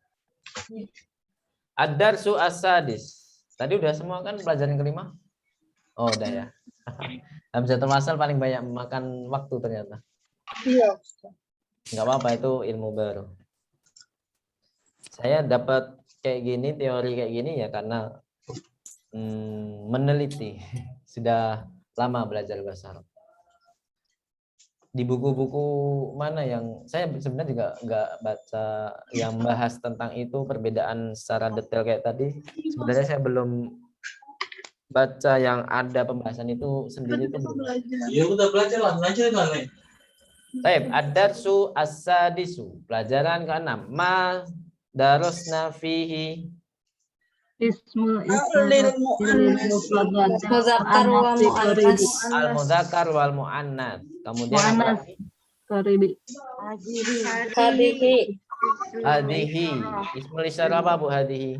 Ad-darsu as-sadis. Tadi udah semua kan pelajaran kelima? Oh, udah ya. Hamzatul wasal paling banyak memakan waktu ternyata. Iya. Nggak apa-apa, itu ilmu baru. Saya dapat kayak gini, teori kayak gini ya karena meneliti. Sudah lama belajar bahasa Arab. Di buku-buku mana yang saya sebenarnya juga nggak baca yang bahas tentang itu, perbedaan secara detail kayak tadi. Sebenarnya saya belum baca yang ada pembahasan itu sendiri itu belum. Iya udah belajar lah, belajar kan. Baik, ad-darsu as-sadisu, pelajaran ke-6. Ma darasna fihi Ismul Lil Muzakkar wa muannas. al-mudzakkar wal muannats. Kemudian apa lagi? Qaribi. Hadihi Hadihi. Ismul isyarah apa Bu hadihi?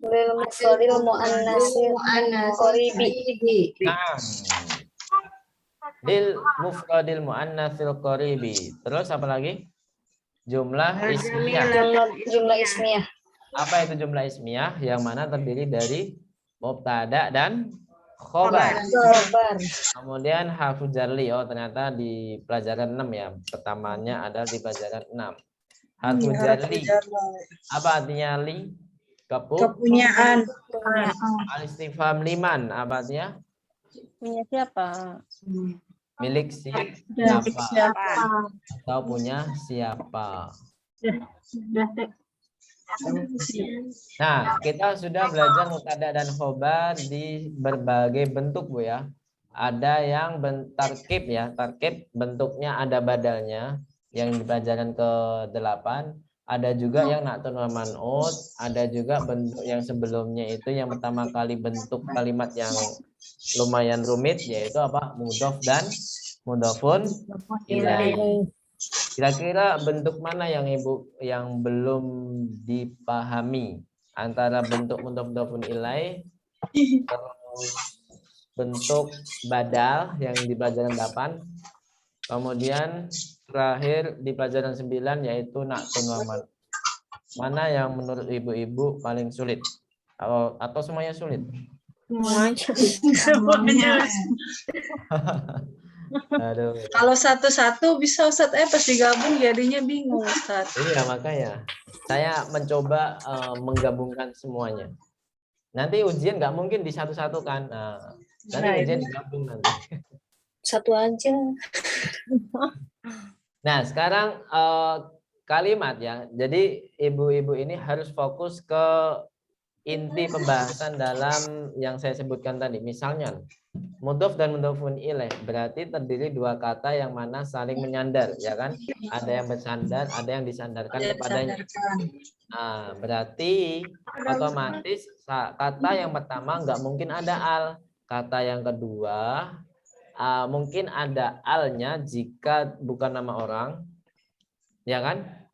lil mufradil muannnasil qaribi. Naam. Lil mufradil muannatsil qaribi. Terus apa lagi? Jumlah ismiyah. Jumlah ismiyah. Apa itu jumlah ismiyah? Yang mana terdiri dari mubtada dan khobar. Khobar. Kemudian harfu jarli. Oh, ternyata di pelajaran 6 ya. Pertamanya ada di pelajaran 6. Harfu jarli. Apa artinya li? Kepunyaan. Al-istifham liman. Apa artinya? Punya siapa? Milik siapa? Atau punya siapa? Nah, kita sudah belajar mubtada dan khobar di berbagai bentuk Bu ya. Ada yang tarkib ya, tarkib bentuknya ada badalnya yang di pelajaran ke-8. Ada juga yang na'tun wa man'ut, ada juga bentuk yang sebelumnya itu yang pertama kali bentuk kalimat yang lumayan rumit yaitu apa? Mudhof dan mudhofun ilaih. Kira-kira bentuk mana yang Ibu yang belum dipahami antara bentuk mudhofun ilaih, terus bentuk badal yang di pelajaran 8, kemudian terakhir di pelajaran 9 yaitu na'tun wa man'ut. Mana yang menurut ibu-ibu paling sulit? Atau semuanya sulit? Semuanya. Aduh. Kalau satu-satu bisa Ustaz, pas digabung jadinya bingung Ustaz. Iya, makanya saya mencoba menggabungkan semuanya. Nanti ujian nggak mungkin disatu-satukan. Nah, nanti ujian digabung nanti. Satu aja. Nah, sekarang kalimat ya. Jadi ibu-ibu ini harus fokus ke inti pembahasan dalam yang saya sebutkan tadi. Misalnya, mudhof dan mudhofun ilaih berarti terdiri dua kata yang mana saling menyandar, ya kan? Ada yang bersandar, ada yang disandarkan kepadanya. Nah, berarti otomatis kata yang pertama nggak mungkin ada al. Kata yang kedua mungkin ada alnya jika bukan nama orang, ya kan?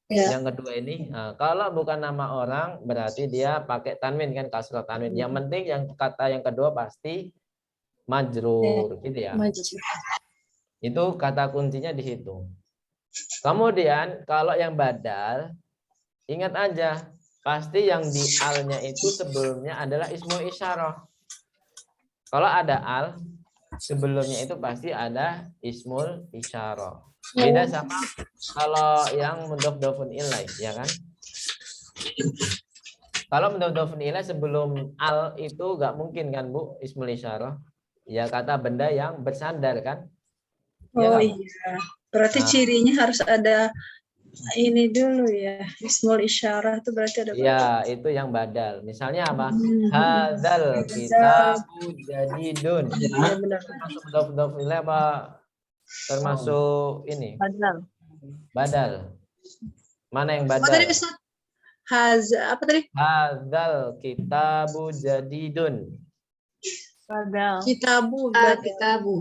Ya. Yang kedua ini, kalau bukan nama orang berarti dia pakai tanwin kan, kasrah tanwin. Yang penting yang kata yang kedua pasti majrur, gitu ya. Itu kata kuncinya di situ. Kemudian kalau yang badal, ingat aja, pasti yang di alnya itu sebelumnya adalah ismul isyarah. Kalau ada al, sebelumnya itu pasti ada ismul isyarah. Beda sama kalau yang mudhof ilaih, ya kan? Kalau mudhof ilaih sebelum al itu nggak mungkin kan Bu, ismul isyarah. Ya kata benda yang bersandar kan? Oh ya, iya. Berarti cirinya harus ada ini dulu ya. Ismul isyarah itu berarti ada. Ya, itu yang badal. Misalnya apa? Hadzal kitabu jadidun. Ya, benar. Termasuk mudhof ilaih apa? Termasuk ini. Badal. Mana yang badal? Apa tadi Ustaz? Apa tadi? Hadzal kitabu jadidun. Kitabu. Kitabu.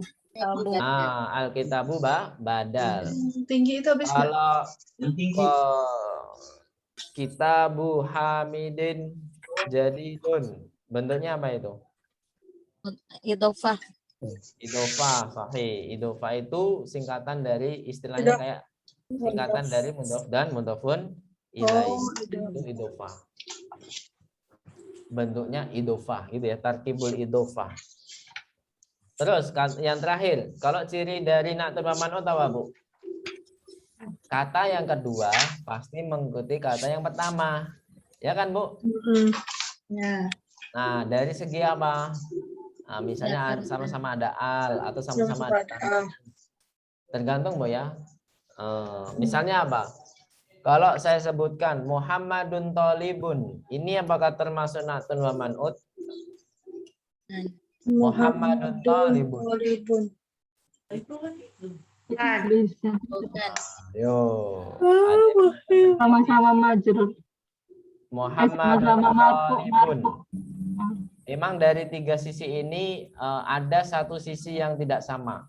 Al-kitabu badal. Tinggi itu habis kalau kitabu hamidin jadidun, bentuknya apa itu? Idhofah. Idofah, sahih. Idofah itu singkatan dari istilahnya kayak singkatan dari mudhof dan mudhofun ilaih. Itu idofah. Bentuknya idofah gitu ya, tarkibul idofah. Terus yang terakhir, kalau ciri dari na'tul wa man'ut apa, Bu? Kata yang kedua pasti mengikuti kata yang pertama. Ya kan, Bu? Ya. Nah, dari segi apa? Nah, misalnya sama-sama ada al atau sama-sama ada al. Tergantung, Bu ya. Misalnya apa? Kalau saya sebutkan Muhammadun Thalibun, ini apakah termasuk na'tul wa man'ut? Muhammadun Thalibun. Bisa. Yo. Sama-sama majrur. Muhammadun Sama-sama marfu. Thalibun. Memang dari tiga sisi ini ada satu sisi yang tidak sama.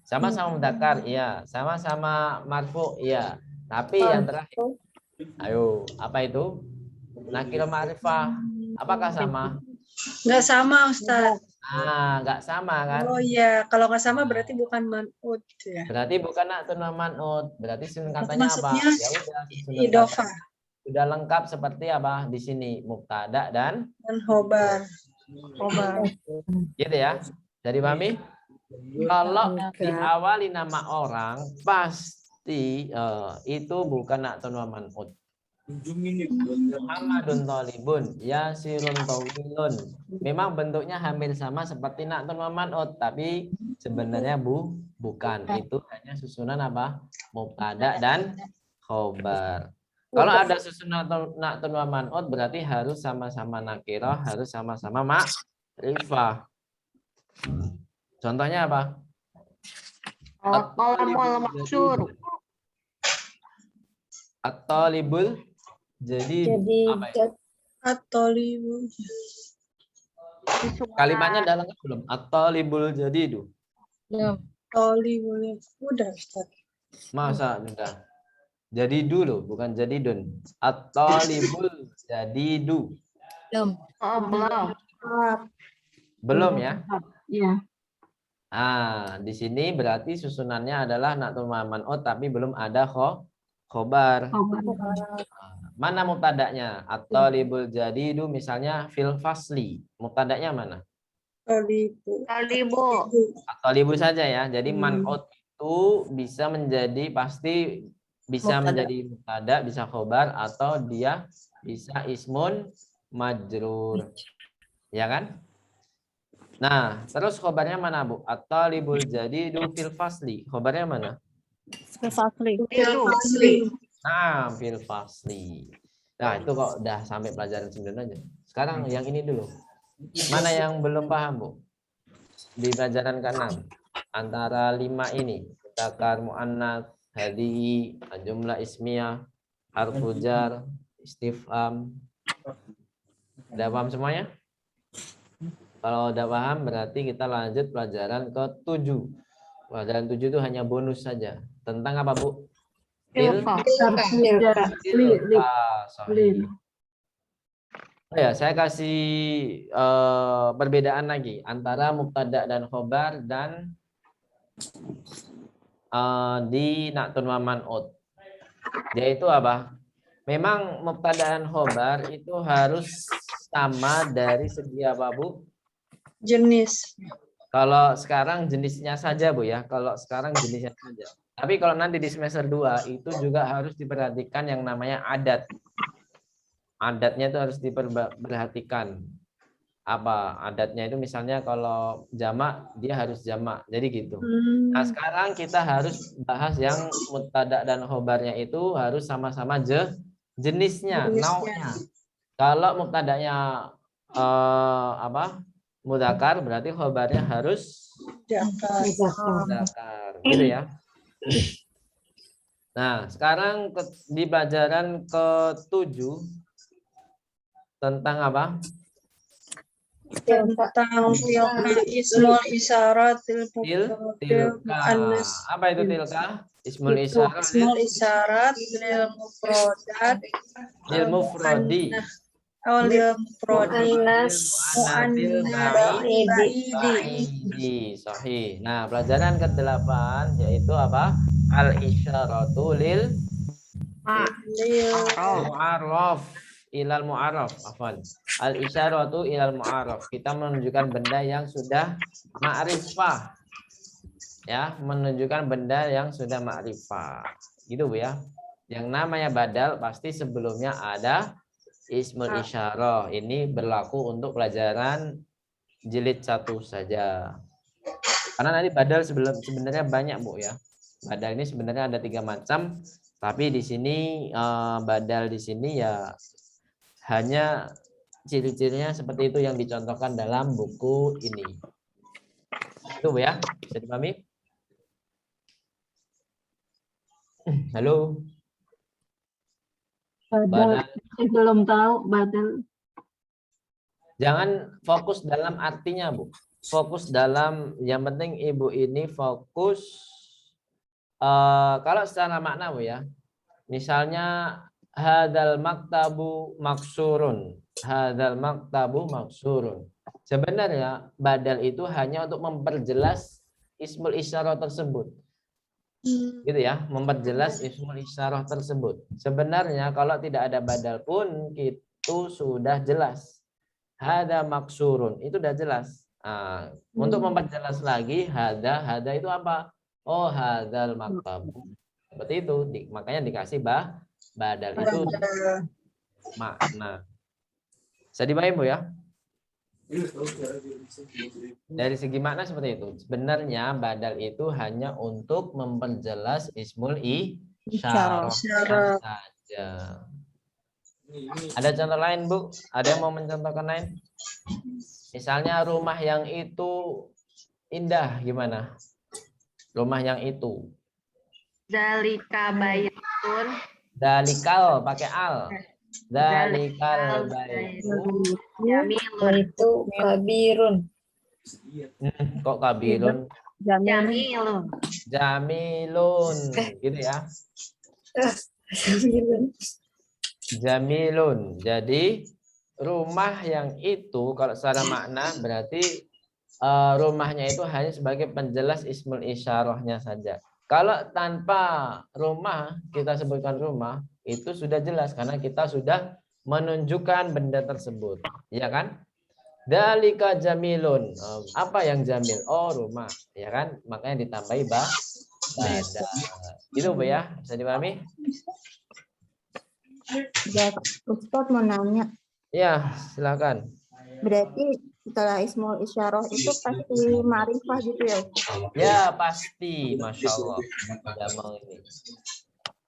Sama-sama mudzakkar, iya. Sama-sama marfu, iya. Tapi yang terakhir, ayo, apa itu? Nakir ma'rifah. Apakah sama? Nggak sama, Ustaz. Nggak sama kan? Oh iya, kalau nggak sama berarti bukan man'ut ya. Berarti bukan na'tul wa man'ut. Berarti singkatannya apa? Maksudnya Ya udah, idofah sudah lengkap seperti apa di sini, mubtada dan khobar. gitu ya. Jadi pahami? Kalau diawali nama orang pasti itu bukan na'tul wa man'ut. Muhammadun Thalibun, Yasirun Tawilun. Memang bentuknya hampir sama seperti na'tul wa man'ut, tapi sebenarnya bukan. Itu hanya susunan apa? Mubtada dan khobar. Kalau ada susunan na'tul wa man'ut berarti harus sama-sama nakirah, harus sama-sama ma'rifah. Contohnya apa? Qalamul maksur. At-talibul jadi apa ya? At-talibul. Kalimatnya dalam belum? At-talibul jadidu. Talibul. Udah, Ustaz. Masa udah? Jadi dulu, bukan jadidun. At-talibul jadidu. Belum. Belum ya? Iya. Di sini berarti susunannya adalah na'tul wa man'ut tapi belum ada khobar. Mana mubtada'nya? At-talibul jadidu misalnya fil fasli. Mubtada'nya mana? At-talibu saja ya. Jadi man'ut itu bisa menjadi pasti bisa menjadi mubtada, bisa khobar atau dia bisa ismun majrur. Ya kan? Nah, terus khobarnya mana, Bu? At-talibul jadidu fil fasli. Khobarnya mana? Fil fasli. Nah, fil fasli. Nah, itu kok udah sampai pelajaran 9 aja. Sekarang yang ini dulu. Mana yang belum paham, Bu? Di pelajaran ke-6. Antara 5 ini. Mudzakkar, muannats, hadihi, jumlah ismiyah, harfu jar, istifham. Udah paham semuanya? Kalau udah paham berarti kita lanjut pelajaran ke-7. Pelajaran 7 itu hanya bonus saja. Tentang apa, Bu? Oh ya, saya kasih perbedaan lagi antara mubtada dan khobar dan di na'tul wa man'ut. Yaitu apa? Memang mubtada dan khobar itu harus sama dari segi apa, Bu? Jenis. Kalau sekarang jenisnya saja, Bu ya. Kalau sekarang jenisnya saja. Tapi kalau nanti di semester 2 itu juga harus diperhatikan yang namanya adat. Adatnya itu harus diperhatikan. Apa adatnya itu misalnya kalau jamak dia harus jamak. Jadi gitu. Nah, sekarang kita harus bahas yang mubtada dan khobarnya itu harus sama-sama jenisnya, nau'nya. Kalau mubtadanya mudzakkar berarti khobarnya harus mudzakkar. Gitu ya. Nah, sekarang di pelajaran ke-7 tentang apa? Tentang ismul isyarat Tilka. Apa itu tilka? Ismul isyarat. Ismul isyarat lil mufrodat lil mufrodi. Lil mufradi. Mu'annas Ba'idi. Sahih. Nah, pelajaran ke-8 yaitu apa? Al-isyaratu lil mu'arraf ilal mu'arraf. Afwan. Al-isyaratu ilal mu'arraf. Kita menunjukkan benda yang sudah ma'rifah. Ya, menunjukkan benda yang sudah ma'rifah. Gitu Bu ya. Yang namanya badal pasti sebelumnya ada ismul isyarah. Ini berlaku untuk pelajaran jilid 1 saja. Karena nanti badal sebenarnya banyak Bu ya. Badal ini sebenarnya ada 3 macam, tapi di sini badal di sini ya hanya ciri-cirinya seperti itu yang dicontohkan dalam buku ini. Itu Bu ya. Bisa dipahami? Halo. Badal. Belum tahu badal. Jangan fokus dalam artinya, Bu. Fokus dalam, yang penting Ibu ini fokus kalau secara makna, Bu ya. Misalnya hadal maktabu maksurun. Hadal maktabu maksurun. Sebenarnya badal itu hanya untuk memperjelas ismul isyarah tersebut. Gitu ya, memperjelas ismul isyarah tersebut. Sebenarnya kalau tidak ada badal pun itu sudah jelas. Hada maksurun, itu sudah jelas. Nah, untuk memperjelas lagi, hada itu apa? Oh, hadal maktabu. Seperti itu, makanya dikasih badal itu makna. Bisa dipahami Bu ya? Dari segi makna seperti itu. Sebenarnya badal itu hanya untuk memperjelas ismul isyarah saja. Ada contoh lain, Bu? Ada yang mau mencontohkan lain? Misalnya rumah yang itu indah, gimana? Rumah yang itu. Zalika baitun. Dalikal pakai al. Dalikal baitu. Jamilun. itu kabirun. Kok kabirun? Jamilun. Jamilun, gitu ya. Kabirun. Jamilun. Jadi rumah yang itu kalau secara makna berarti rumahnya itu hanya sebagai penjelas ismul isyarahnya saja. Kalau tanpa rumah, kita sebutkan rumah, itu sudah jelas karena kita sudah menunjukkan benda tersebut. Ya kan? Dalika jamilun. Apa yang jamil? Oh, rumah. Ya kan? Makanya ditambahi badal. Itu Bu ya? Bisa dipahami? Ya, Ustadz mau nanya. Ya, silakan. Berarti setelah ismul isyarah itu pasti ma'rifah gitu ya? Ya, pasti. Masya Allah. Ini.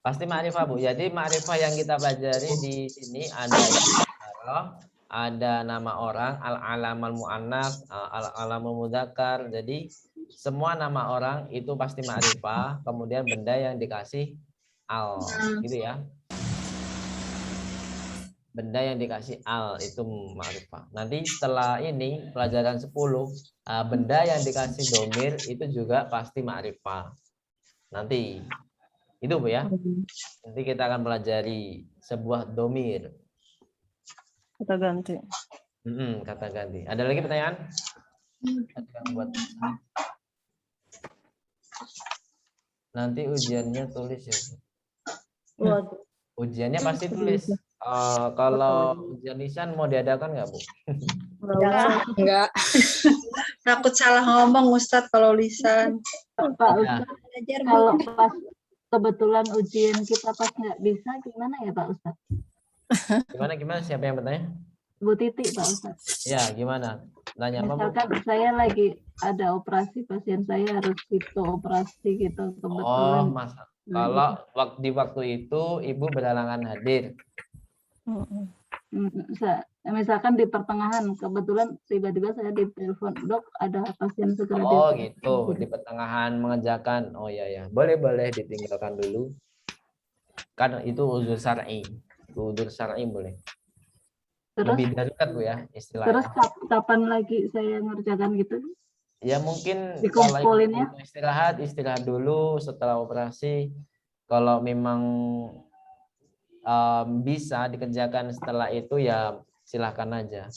Pasti ma'rifah, Bu. Jadi ma'rifah yang kita pelajari di sini ada isyarah, ada nama orang, al-alamal mu'annats, al-alamul mudzakkar. Jadi semua nama orang itu pasti ma'rifah, kemudian benda yang dikasih al, gitu ya. Benda yang dikasih al itu ma'rifah. Nanti setelah ini pelajaran 10, benda yang dikasih domir itu juga pasti ma'rifah. Nanti itu Bu ya. Nanti kita akan pelajari sebuah domir. Kata ganti. Kata ganti. Ada lagi pertanyaan? Nanti ujiannya tulis ya. Ujiannya pasti tulis. Kalau ujian lisan mau diadakan nggak Bu? Enggak. Takut salah ngomong Ustadz kalau lisan. Pak Ustadz, kalau pas kebetulan ujian kita pas nggak bisa, gimana ya Pak Ustadz? Gimana? Siapa yang bertanya? Bu Titi Pak Ustadz. Ya, gimana? Nanya apa Bu? Misalkan saya lagi ada operasi, pasien saya harus gitu operasi gitu kebetulan. Oh, masa. Kalau di waktu itu Ibu berhalangan hadir. Misalkan di pertengahan kebetulan tiba-tiba saya ditelepon, dok ada pasien segera. Oh gitu, di pertengahan mengerjakan. Oh ya, boleh ditinggalkan dulu. Kan itu uzur syar'i, boleh. Terus, lebih darurat Bu ya istilahnya. Terus kapan lagi saya ngerjakan gitu? Ya mungkin dikumpulinnya. Kalau istirahat dulu setelah operasi. Kalau memang bisa dikerjakan setelah itu ya silahkan aja.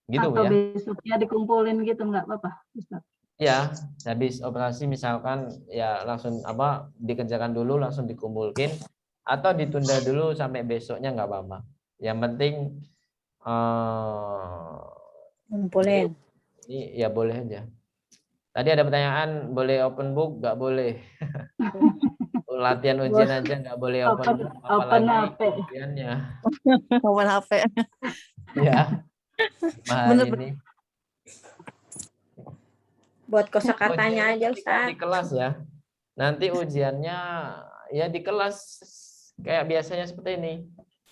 Gitu Bu Atau ya. besoknya dikumpulin gitu nggak apa-apa, Ustaz? Ya, habis operasi misalkan ya langsung dikerjakan dulu langsung dikumpulin atau ditunda dulu sampai besoknya nggak apa-apa. Yang penting Ngumpulin. ini ya boleh aja. Tadi ada pertanyaan, boleh open book? Nggak boleh. Latihan ujian aja nggak boleh open book, apalagi HP. ujiannya. Open HP. Ya, mahal ini. Buat kosakatanya aja, Ustaz. Di kelas ya. Nanti ujiannya ya di kelas kayak biasanya seperti ini.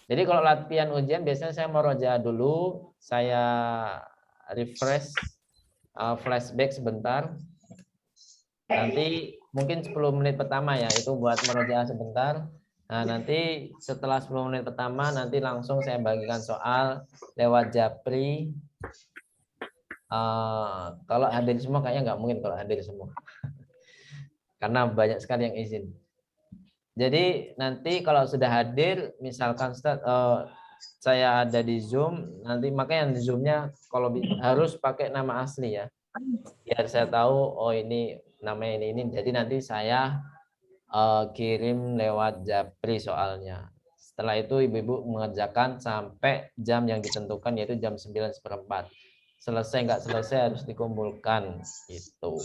Jadi kalau latihan ujian biasanya saya murojaah dulu, saya refresh flashback sebentar. Nanti mungkin 10 menit pertama ya itu buat murojaah sebentar. Nah, nanti setelah 10 menit pertama nanti langsung saya bagikan soal lewat Japri. Kalau hadir semua kayaknya nggak mungkin kalau hadir semua. Karena banyak sekali yang izin. Jadi nanti kalau sudah hadir, misalkan saya ada di Zoom, nanti makanya Zoom-nya kalau harus pakai nama asli ya. Biar saya tahu, oh ini namanya ini. Jadi nanti saya kirim lewat Japri soalnya. Setelah itu ibu-ibu mengerjakan sampai jam yang ditentukan yaitu jam 9:15. Selesai nggak selesai harus dikumpulkan gitu.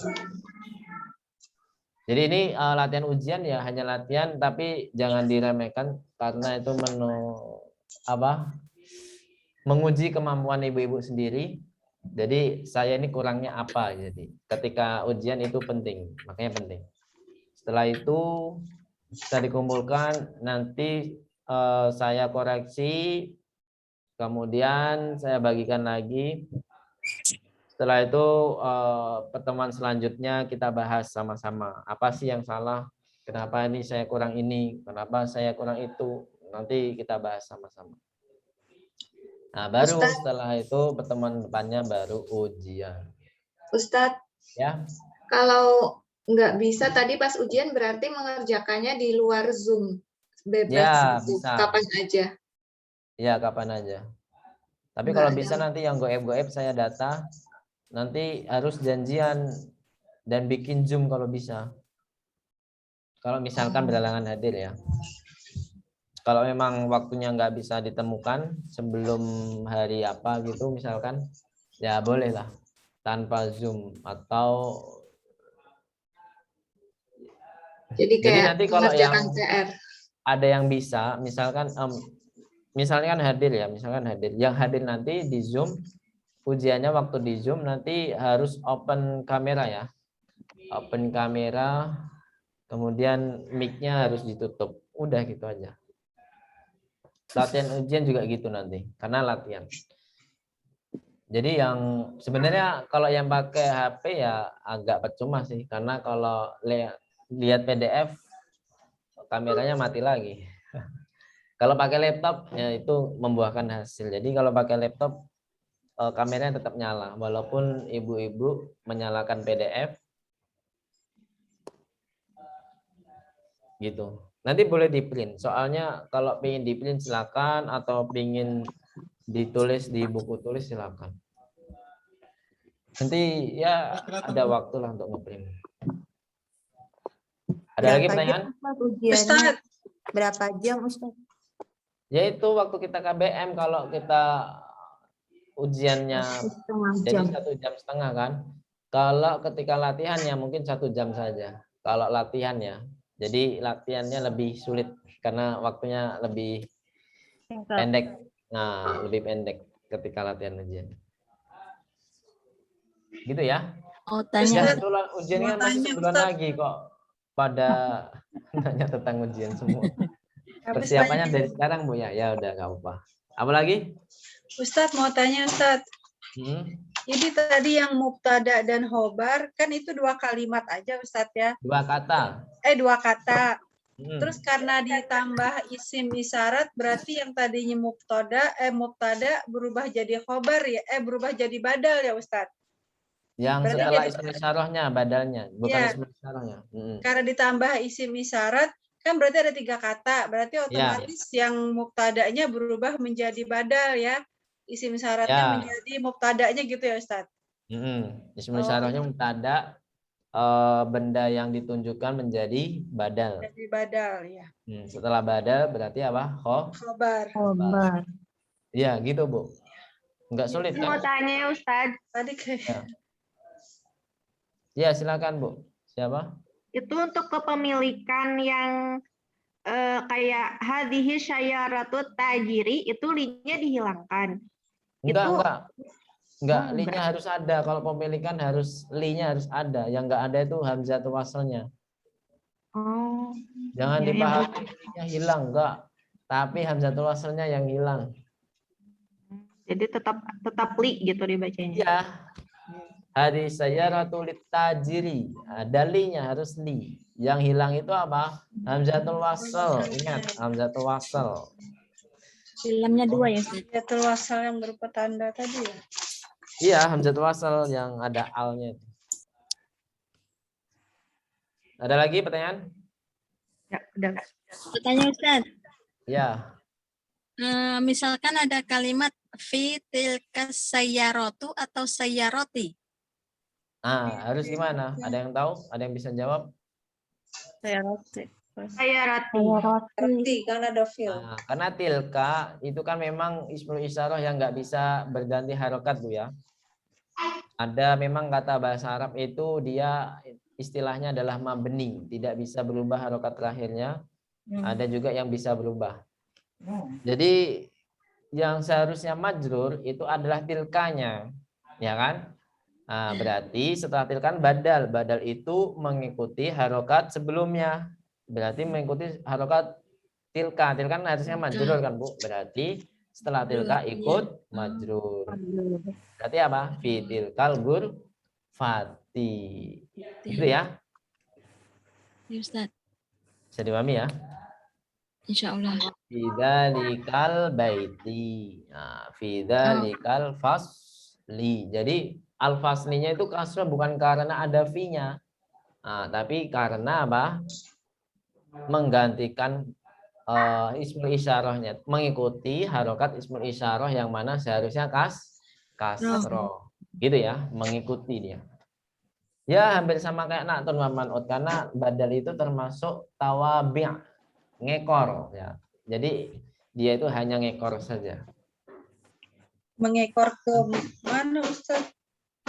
Jadi ini latihan ujian ya hanya latihan tapi jangan diremehkan karena itu menguji kemampuan ibu-ibu sendiri. Jadi saya ini kurangnya apa jadi ketika ujian itu penting, makanya penting. Setelah itu bisa dikumpulkan nanti saya koreksi kemudian saya bagikan lagi. Setelah itu pertemuan selanjutnya kita bahas sama-sama apa sih yang salah, kenapa ini saya kurang ini, kenapa saya kurang itu, nanti kita bahas sama-sama. Nah baru Ustadz, setelah itu pertemuan depannya baru ujian. Ustadz, Ya. kalau nggak bisa tadi pas ujian berarti mengerjakannya di luar Zoom, bebas Ya, gitu, bisa. kapan aja. Ya kapan aja. Tapi Nggak kalau ada. bisa nanti yang goib-goib saya data. Nanti harus janjian dan bikin Zoom kalau bisa. Kalau misalkan berhalangan hadir ya. Kalau memang waktunya nggak bisa ditemukan sebelum hari apa gitu misalkan, ya boleh lah tanpa Zoom atau. Jadi kayak nanti kalau yang mengerjakan PR. ada yang bisa, misalkan hadir ya, yang hadir nanti di Zoom. Ujiannya waktu di Zoom nanti harus open kamera ya. Open kamera, kemudian mic-nya harus ditutup. Udah gitu aja. Latihan ujian juga gitu nanti, karena latihan. Jadi yang sebenarnya kalau yang pakai HP ya agak percuma sih, karena kalau lihat PDF kameranya mati lagi. Kalau pakai laptop ya itu membuahkan hasil. Jadi kalau pakai laptop kameranya tetap nyala walaupun ibu-ibu menyalakan PDF gitu. Nanti boleh di print soalnya kalau pengen di print silakan atau pengen ditulis di buku tulis silakan. Nanti ya ada waktu lah untuk ngeprint. Ada lagi pertanyaan? Ustaz, berapa jam Ustaz? Yaitu waktu kita KBM kalau kita ujiannya jadi 1,5 jam kan. Kalau ketika latihannya mungkin 1 jam saja. Kalau latihannya, jadi latihannya lebih sulit karena waktunya lebih pendek. Nah, lebih pendek ketika latihan ujian. Gitu ya? Oh, tanya. Ujiannya masih sebulan lagi kok pada nanya tentang ujian semua. Persiapannya dari sekarang Bu ya. Ya udah nggak apa-apa. Apa lagi? Ustadz mau tanya Ustadz. Jadi tadi yang mubtada dan khobar kan itu 2 kalimat aja Ustadz ya? 2 kata. 2 kata. Terus karena ditambah isim isyarat berarti yang tadinya mubtada berubah jadi khobar ya? Berubah jadi badal ya Ustadz? Yang berarti setelah isim isyarahnya badalnya, bukan isim isyarahnya. Karena ditambah isim isyarat kan berarti ada 3 kata, berarti Ya. otomatis yang mubtada'nya berubah menjadi badal ya. Isim syaratnya Ya. menjadi mubtada'nya gitu ya Ustaz. Ismul isyarahnya mubtada, benda yang ditunjukkan menjadi badal. Jadi badal ya. Setelah badal berarti apa? Khobar. Khobar. Iya, gitu, Bu. Enggak sulit Mau kan? tanya ya Ustadz, Tadi kayak Ya, silakan, Bu. Siapa? itu untuk kepemilikan yang kayak hadhihi syayaratut tajiri itu linknya dihilangkan. Enggak. Oh, Li-nya harus ada. Kalau pemilikan harus li-nya harus ada. Yang enggak ada itu hamzatul wasalnya. Oh. Jangan Ya, dipahami li-nya hilang, enggak. Tapi hamzatul wasalnya yang hilang. Jadi tetap li gitu dibacanya. Iya. Hadis sayyaratul tajiri. Ada li-nya harus li. Yang hilang itu apa? Hamzatul wasal. Ingat, hamzatul wasal. Filmnya 2 ya, Ustaz. Hamzatul wasal yang berupa tanda tadi ya. Iya, hamzatul wasal yang ada al-nya. Ada lagi pertanyaan? Ya, udah. Pertanyaan Ustaz. Ya. Misalkan ada kalimat fi tilka sayyaratu atau sayyaroti. Harus gimana? Ada yang tahu? Ada yang bisa jawab? Sayyarati. Roti. Karena ada fil. Karena tilka itu kan memang ismul isyarah yang nggak bisa berganti harokat, Bu ya. Ada memang kata bahasa Arab itu dia istilahnya adalah mabni, tidak bisa berubah harokat terakhirnya. Ada juga yang bisa berubah. Jadi yang seharusnya majrur itu adalah tilkanya, ya kan? Berarti setelah tilkan badal. Badal itu mengikuti harokat sebelumnya. Berarti mengikuti harokat tilka. Tilka kan harusnya majrur kan, Bu? Berarti setelah tilka ikut majrur. Berarti apa? Fi tilkal ghurfati. Gitu ya? Ya, Ustaz. Bisa dipahami ya? Insya Allah. Fi dzalikal baiti. Fi dzalikal fasli. Jadi al-faslinya itu kasrah bukan karena ada fi-nya. Tapi karena apa? Menggantikan ismul isyarahnya, mengikuti harokat ismul isyarah yang mana seharusnya kasroh. Gitu ya, mengikuti dia. Ya, hampir sama kayak na'tun wa man'ut karena badal itu termasuk tawabi', ngekor ya. Jadi dia itu hanya ngekor saja. Mengekor ke mana Ustaz?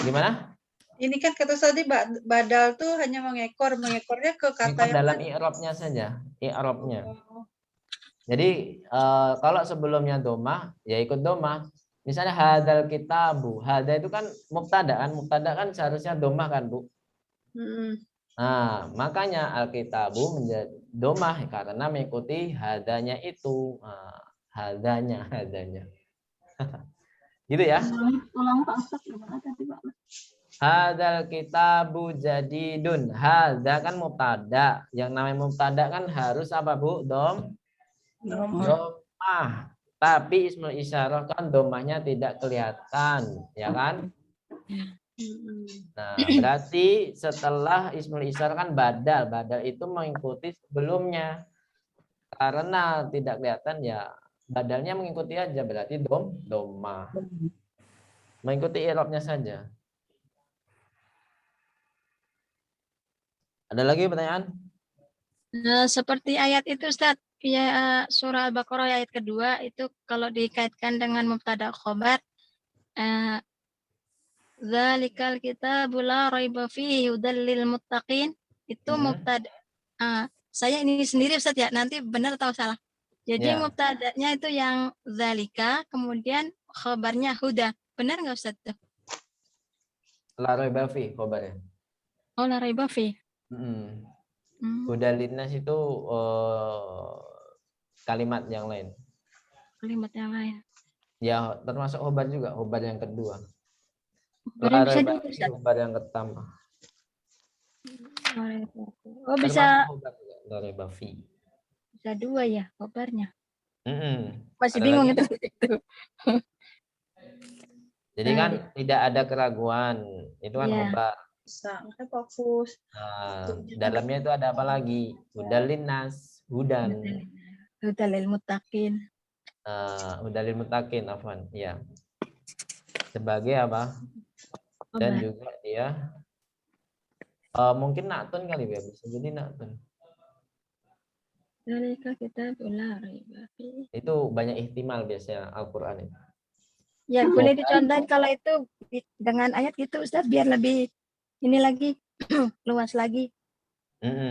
Gimana? Ini kan kata tadi badal tuh hanya mengekornya ke kata yang Dalam i'rabnya saja, i'rabnya. Jadi kalau sebelumnya domah, ya ikut domah. Misalnya hadal kitabu, hada itu kan mubtada kan seharusnya domah kan, Bu. Makanya al-kitabu menjadi domah karena mengikuti hadanya itu. Hadanya. Gitu ya. Ulang Pak Ustaz, gimana tadi Pak? Hadal kitabu jadidun. Hada kan mubtada. Yang namanya mubtada kan harus apa, Bu? Domah. Tapi ismul isyarah kan domahnya tidak kelihatan, ya kan? Nah, berarti setelah ismul isyarah kan badal. Badal itu mengikuti sebelumnya. Karena tidak kelihatan ya badalnya mengikuti aja, berarti domah. Mengikuti i'rabnya saja. Ada lagi pertanyaan? Seperti ayat itu Ustaz, ya surah Al-Baqarah ayat kedua itu kalau dikaitkan dengan mubtada khobar, dzalikal kitabu la raiba fihi hudal lil muttaqin, itu mubtada. Saya ini sendiri Ustaz ya, nanti benar atau salah. Jadi mubtadanya itu yang dzalika, kemudian khobarnya huda. Benar nggak Ustaz tuh? La raiba fi khobarnya. Oh, la raiba fi. Hudal linnas itu kalimat yang lain. Kalimat yang lain. Ya, termasuk khobar juga, khobar yang kedua. Khobar yang pertama. Oh, bisa bisa dua ya khobarnya. Masih bingung itu. Jadi kan tidak ada keraguan, itu kan khobar. Fokus. Dalamnya itu ada apa lagi? Hudal linnas. Hudan. Hudalil muttaqin. Hudalil muttaqin, afwan. Ya. Sebagai apa? Dan juga dia mungkin naktun kali ya, bisa jadi naktun. Itu banyak ihtimal biasanya Al-Qur'an itu. Ya, boleh dicontohin kalau itu dengan ayat gitu Ustaz biar lebih ini lagi luas lagi.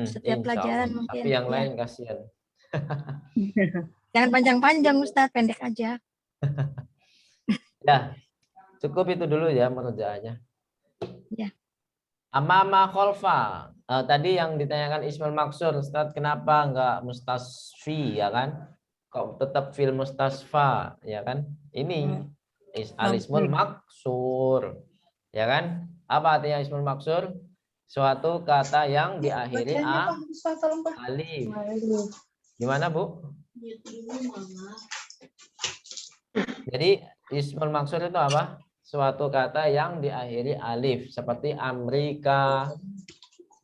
Setiap pelajaran mungkin. Tapi yang lain kasihan. Jangan panjang-panjang Ustaz, pendek aja. Ya, cukup itu dulu ya murojaahnya. Ya. Amama kholfa. Tadi yang ditanyakan Ismail Maksur, Ustaz, kenapa enggak mustasfi ya kan? Kok tetap fil mustasfa ya kan? Ini al-ismul maksur. Ya kan? Apa artinya ismul maksur? Suatu kata yang diakhiri alif. Gimana, Bu? Jadi ismul maksur itu apa? Suatu kata yang diakhiri alif seperti Amerika,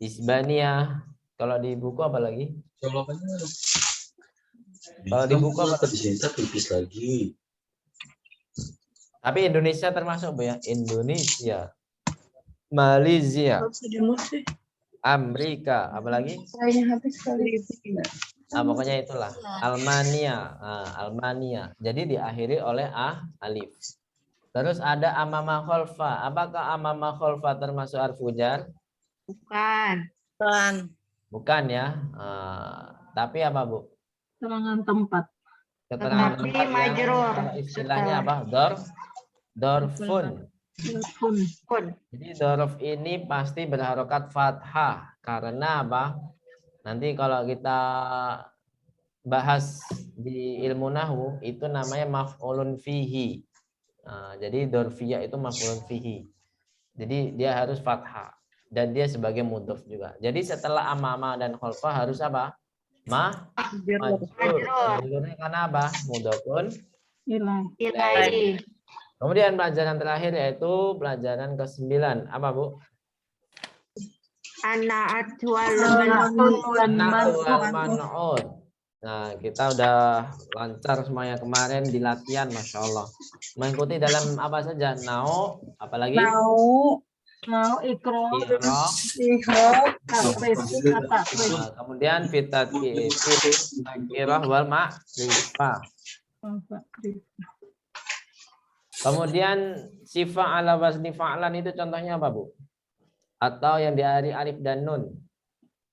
Isbania. Kalau di buku apa lagi? Kalau di buku apa? Pipis lagi. Tapi Indonesia termasuk, Bu ya? Indonesia, Malaysia, Amerika, apa lagi? Pokoknya itulah. Almania, Almania. Jadi diakhiri oleh alif. Terus ada amama kholfa. Apakah amama kholfa termasuk harfu jar? Bukan. Bukan ya. Tapi apa, Bu? Keterangan tempat. Keterangan Tapi tempat majrur. kalau istilahnya apa? Dorfun. Jadi dorof ini pasti berharokat fathah. Karena apa? Nanti kalau kita bahas di ilmu nahwu itu namanya maf'ulun fihi. Jadi dorfiyah itu maf'ulun fihi. Jadi dia harus fathah dan dia sebagai mudhof juga. Jadi setelah amama dan kholfa harus apa? Majrur. Majrurnya karena apa? Mudhofun Ilaihi. Kemudian pelajaran terakhir yaitu pelajaran ke-9. Apa, Bu? Ana'at wal man'ud. Nah, kita udah lancar semuanya kemarin di latihan, Masya Allah. Mengikuti dalam apa saja? Nau, apalagi? Mau ikro, kemudian fitakirah wal ma'rifah. Kemudian sifat ala wazni fa'lan itu contohnya apa, Bu? Atau yang diakhiri alif dan nun.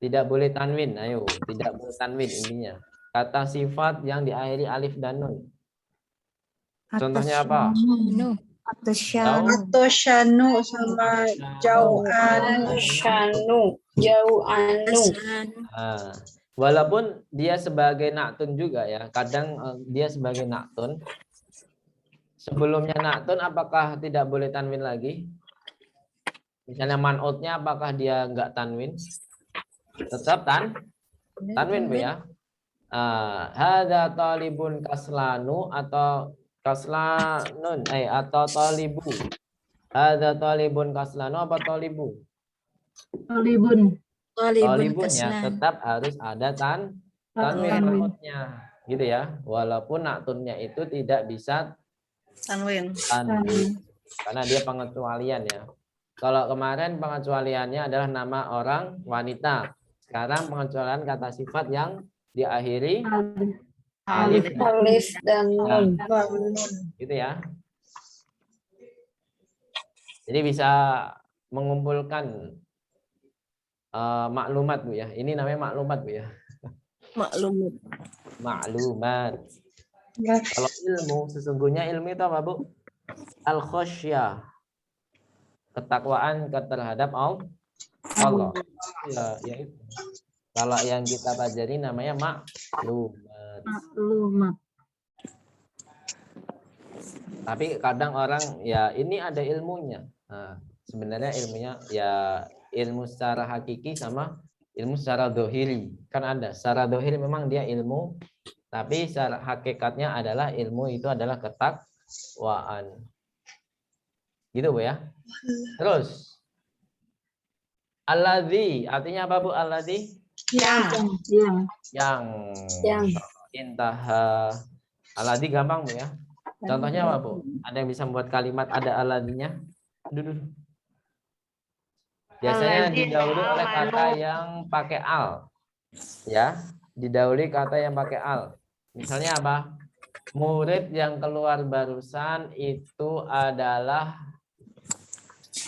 Tidak boleh tanwin. Ayo, tidak boleh tanwin intinya. Kata sifat yang diakhiri alif dan nun. Contohnya apa? Atau syanu sama jau'anu. Walaupun dia sebagai naktun juga ya. Kadang dia sebagai naktun. Sebelumnya naktun apakah tidak boleh tanwin lagi? Misalnya man'utnya apakah dia enggak tanwin? Tetap tanwin, Bu ya. Hadza talibun kaslanu atau kaslanun atau talibu. Hadza talibun kaslanu apa talibu? Talibun ya, tetap harus ada tanwin man'utnya. Gitu ya. Walaupun naktunnya itu tidak bisa tanwin. Karena dia pengecualian ya. Kalau kemarin pengecualiannya adalah nama orang wanita. Sekarang pengecualian kata sifat yang diakhiri alif dan nun. Gitu ya. Jadi bisa mengumpulkan maklumat, Bu ya. Ini namanya maklumat, Bu ya. Maklumat. Kalau ilmu, sesungguhnya ilmu itu apa, Bu? Al-khosyah. Ketakwaan terhadap Allah. Ya itu. Kalau yang kita pelajari namanya maklumat. Tapi kadang orang ya ini ada ilmunya. Nah, sebenarnya ilmunya ya ilmu secara hakiki sama ilmu secara dohiri. Kan ada. Secara dohiri memang dia ilmu. Tapi secara hakikatnya adalah ilmu itu adalah ketakwaan. Gitu, Bu ya. Terus alladzi artinya apa, Bu? Alladzi Yang. Intaha. Aladi gampang Bu ya. Contohnya apa Bu? Ada yang bisa membuat kalimat ada aladinya? Duduk. Biasanya didahului oleh kata yang pakai al. Ya, didahului kata yang pakai al. Misalnya apa? Murid yang keluar barusan itu adalah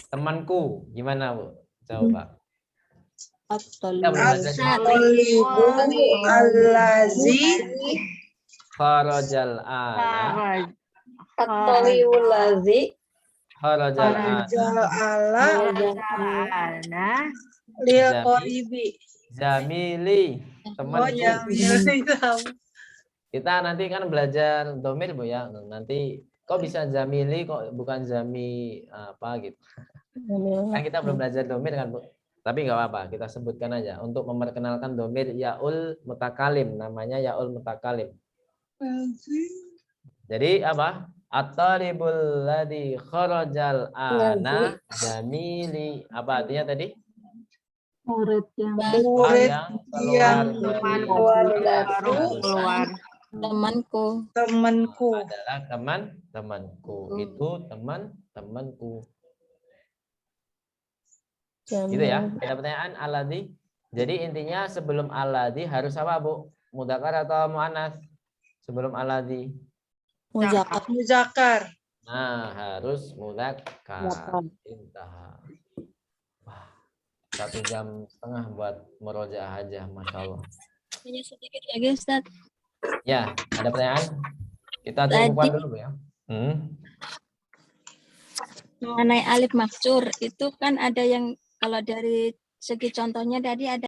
temanku. Gimana Bu? Coba. Allazi Kharajal ana. At-tolibul ladzi Kharajal ana. lil qoribi. Jamili. Oh, Temanku. Jamili. Kita nanti kan belajar domir Bu ya. Nanti kok bisa Jamili kok bukan Jami apa gitu. Kan kita belum belajar domir kan Bu. Tapi nggak apa-apa, kita sebutkan aja untuk memperkenalkan domir yaul mutakalim, namanya yaul mutakalim. Jadi apa? At-talibul ladzi kharajal ana jamili. Apa artinya tadi? Murid yang keluar Temanku. adalah temanku. Itu temanku. Gitu ya. Ada pertanyaan aladi. Jadi intinya sebelum aladi harus apa Bu? Mudzakkar atau muannats? Sebelum aladi. Muzakkar. Nah, harus mudzakkar. Intaha. Wah, 1,5 jam buat murojaah aja, Masya Allah. Hanya sedikit lagi Ustaz. Ya, ada pertanyaan? Kita cukupkan dulu Bu ya. Mengenai alif maksur itu kan ada yang kalau dari segi contohnya tadi ada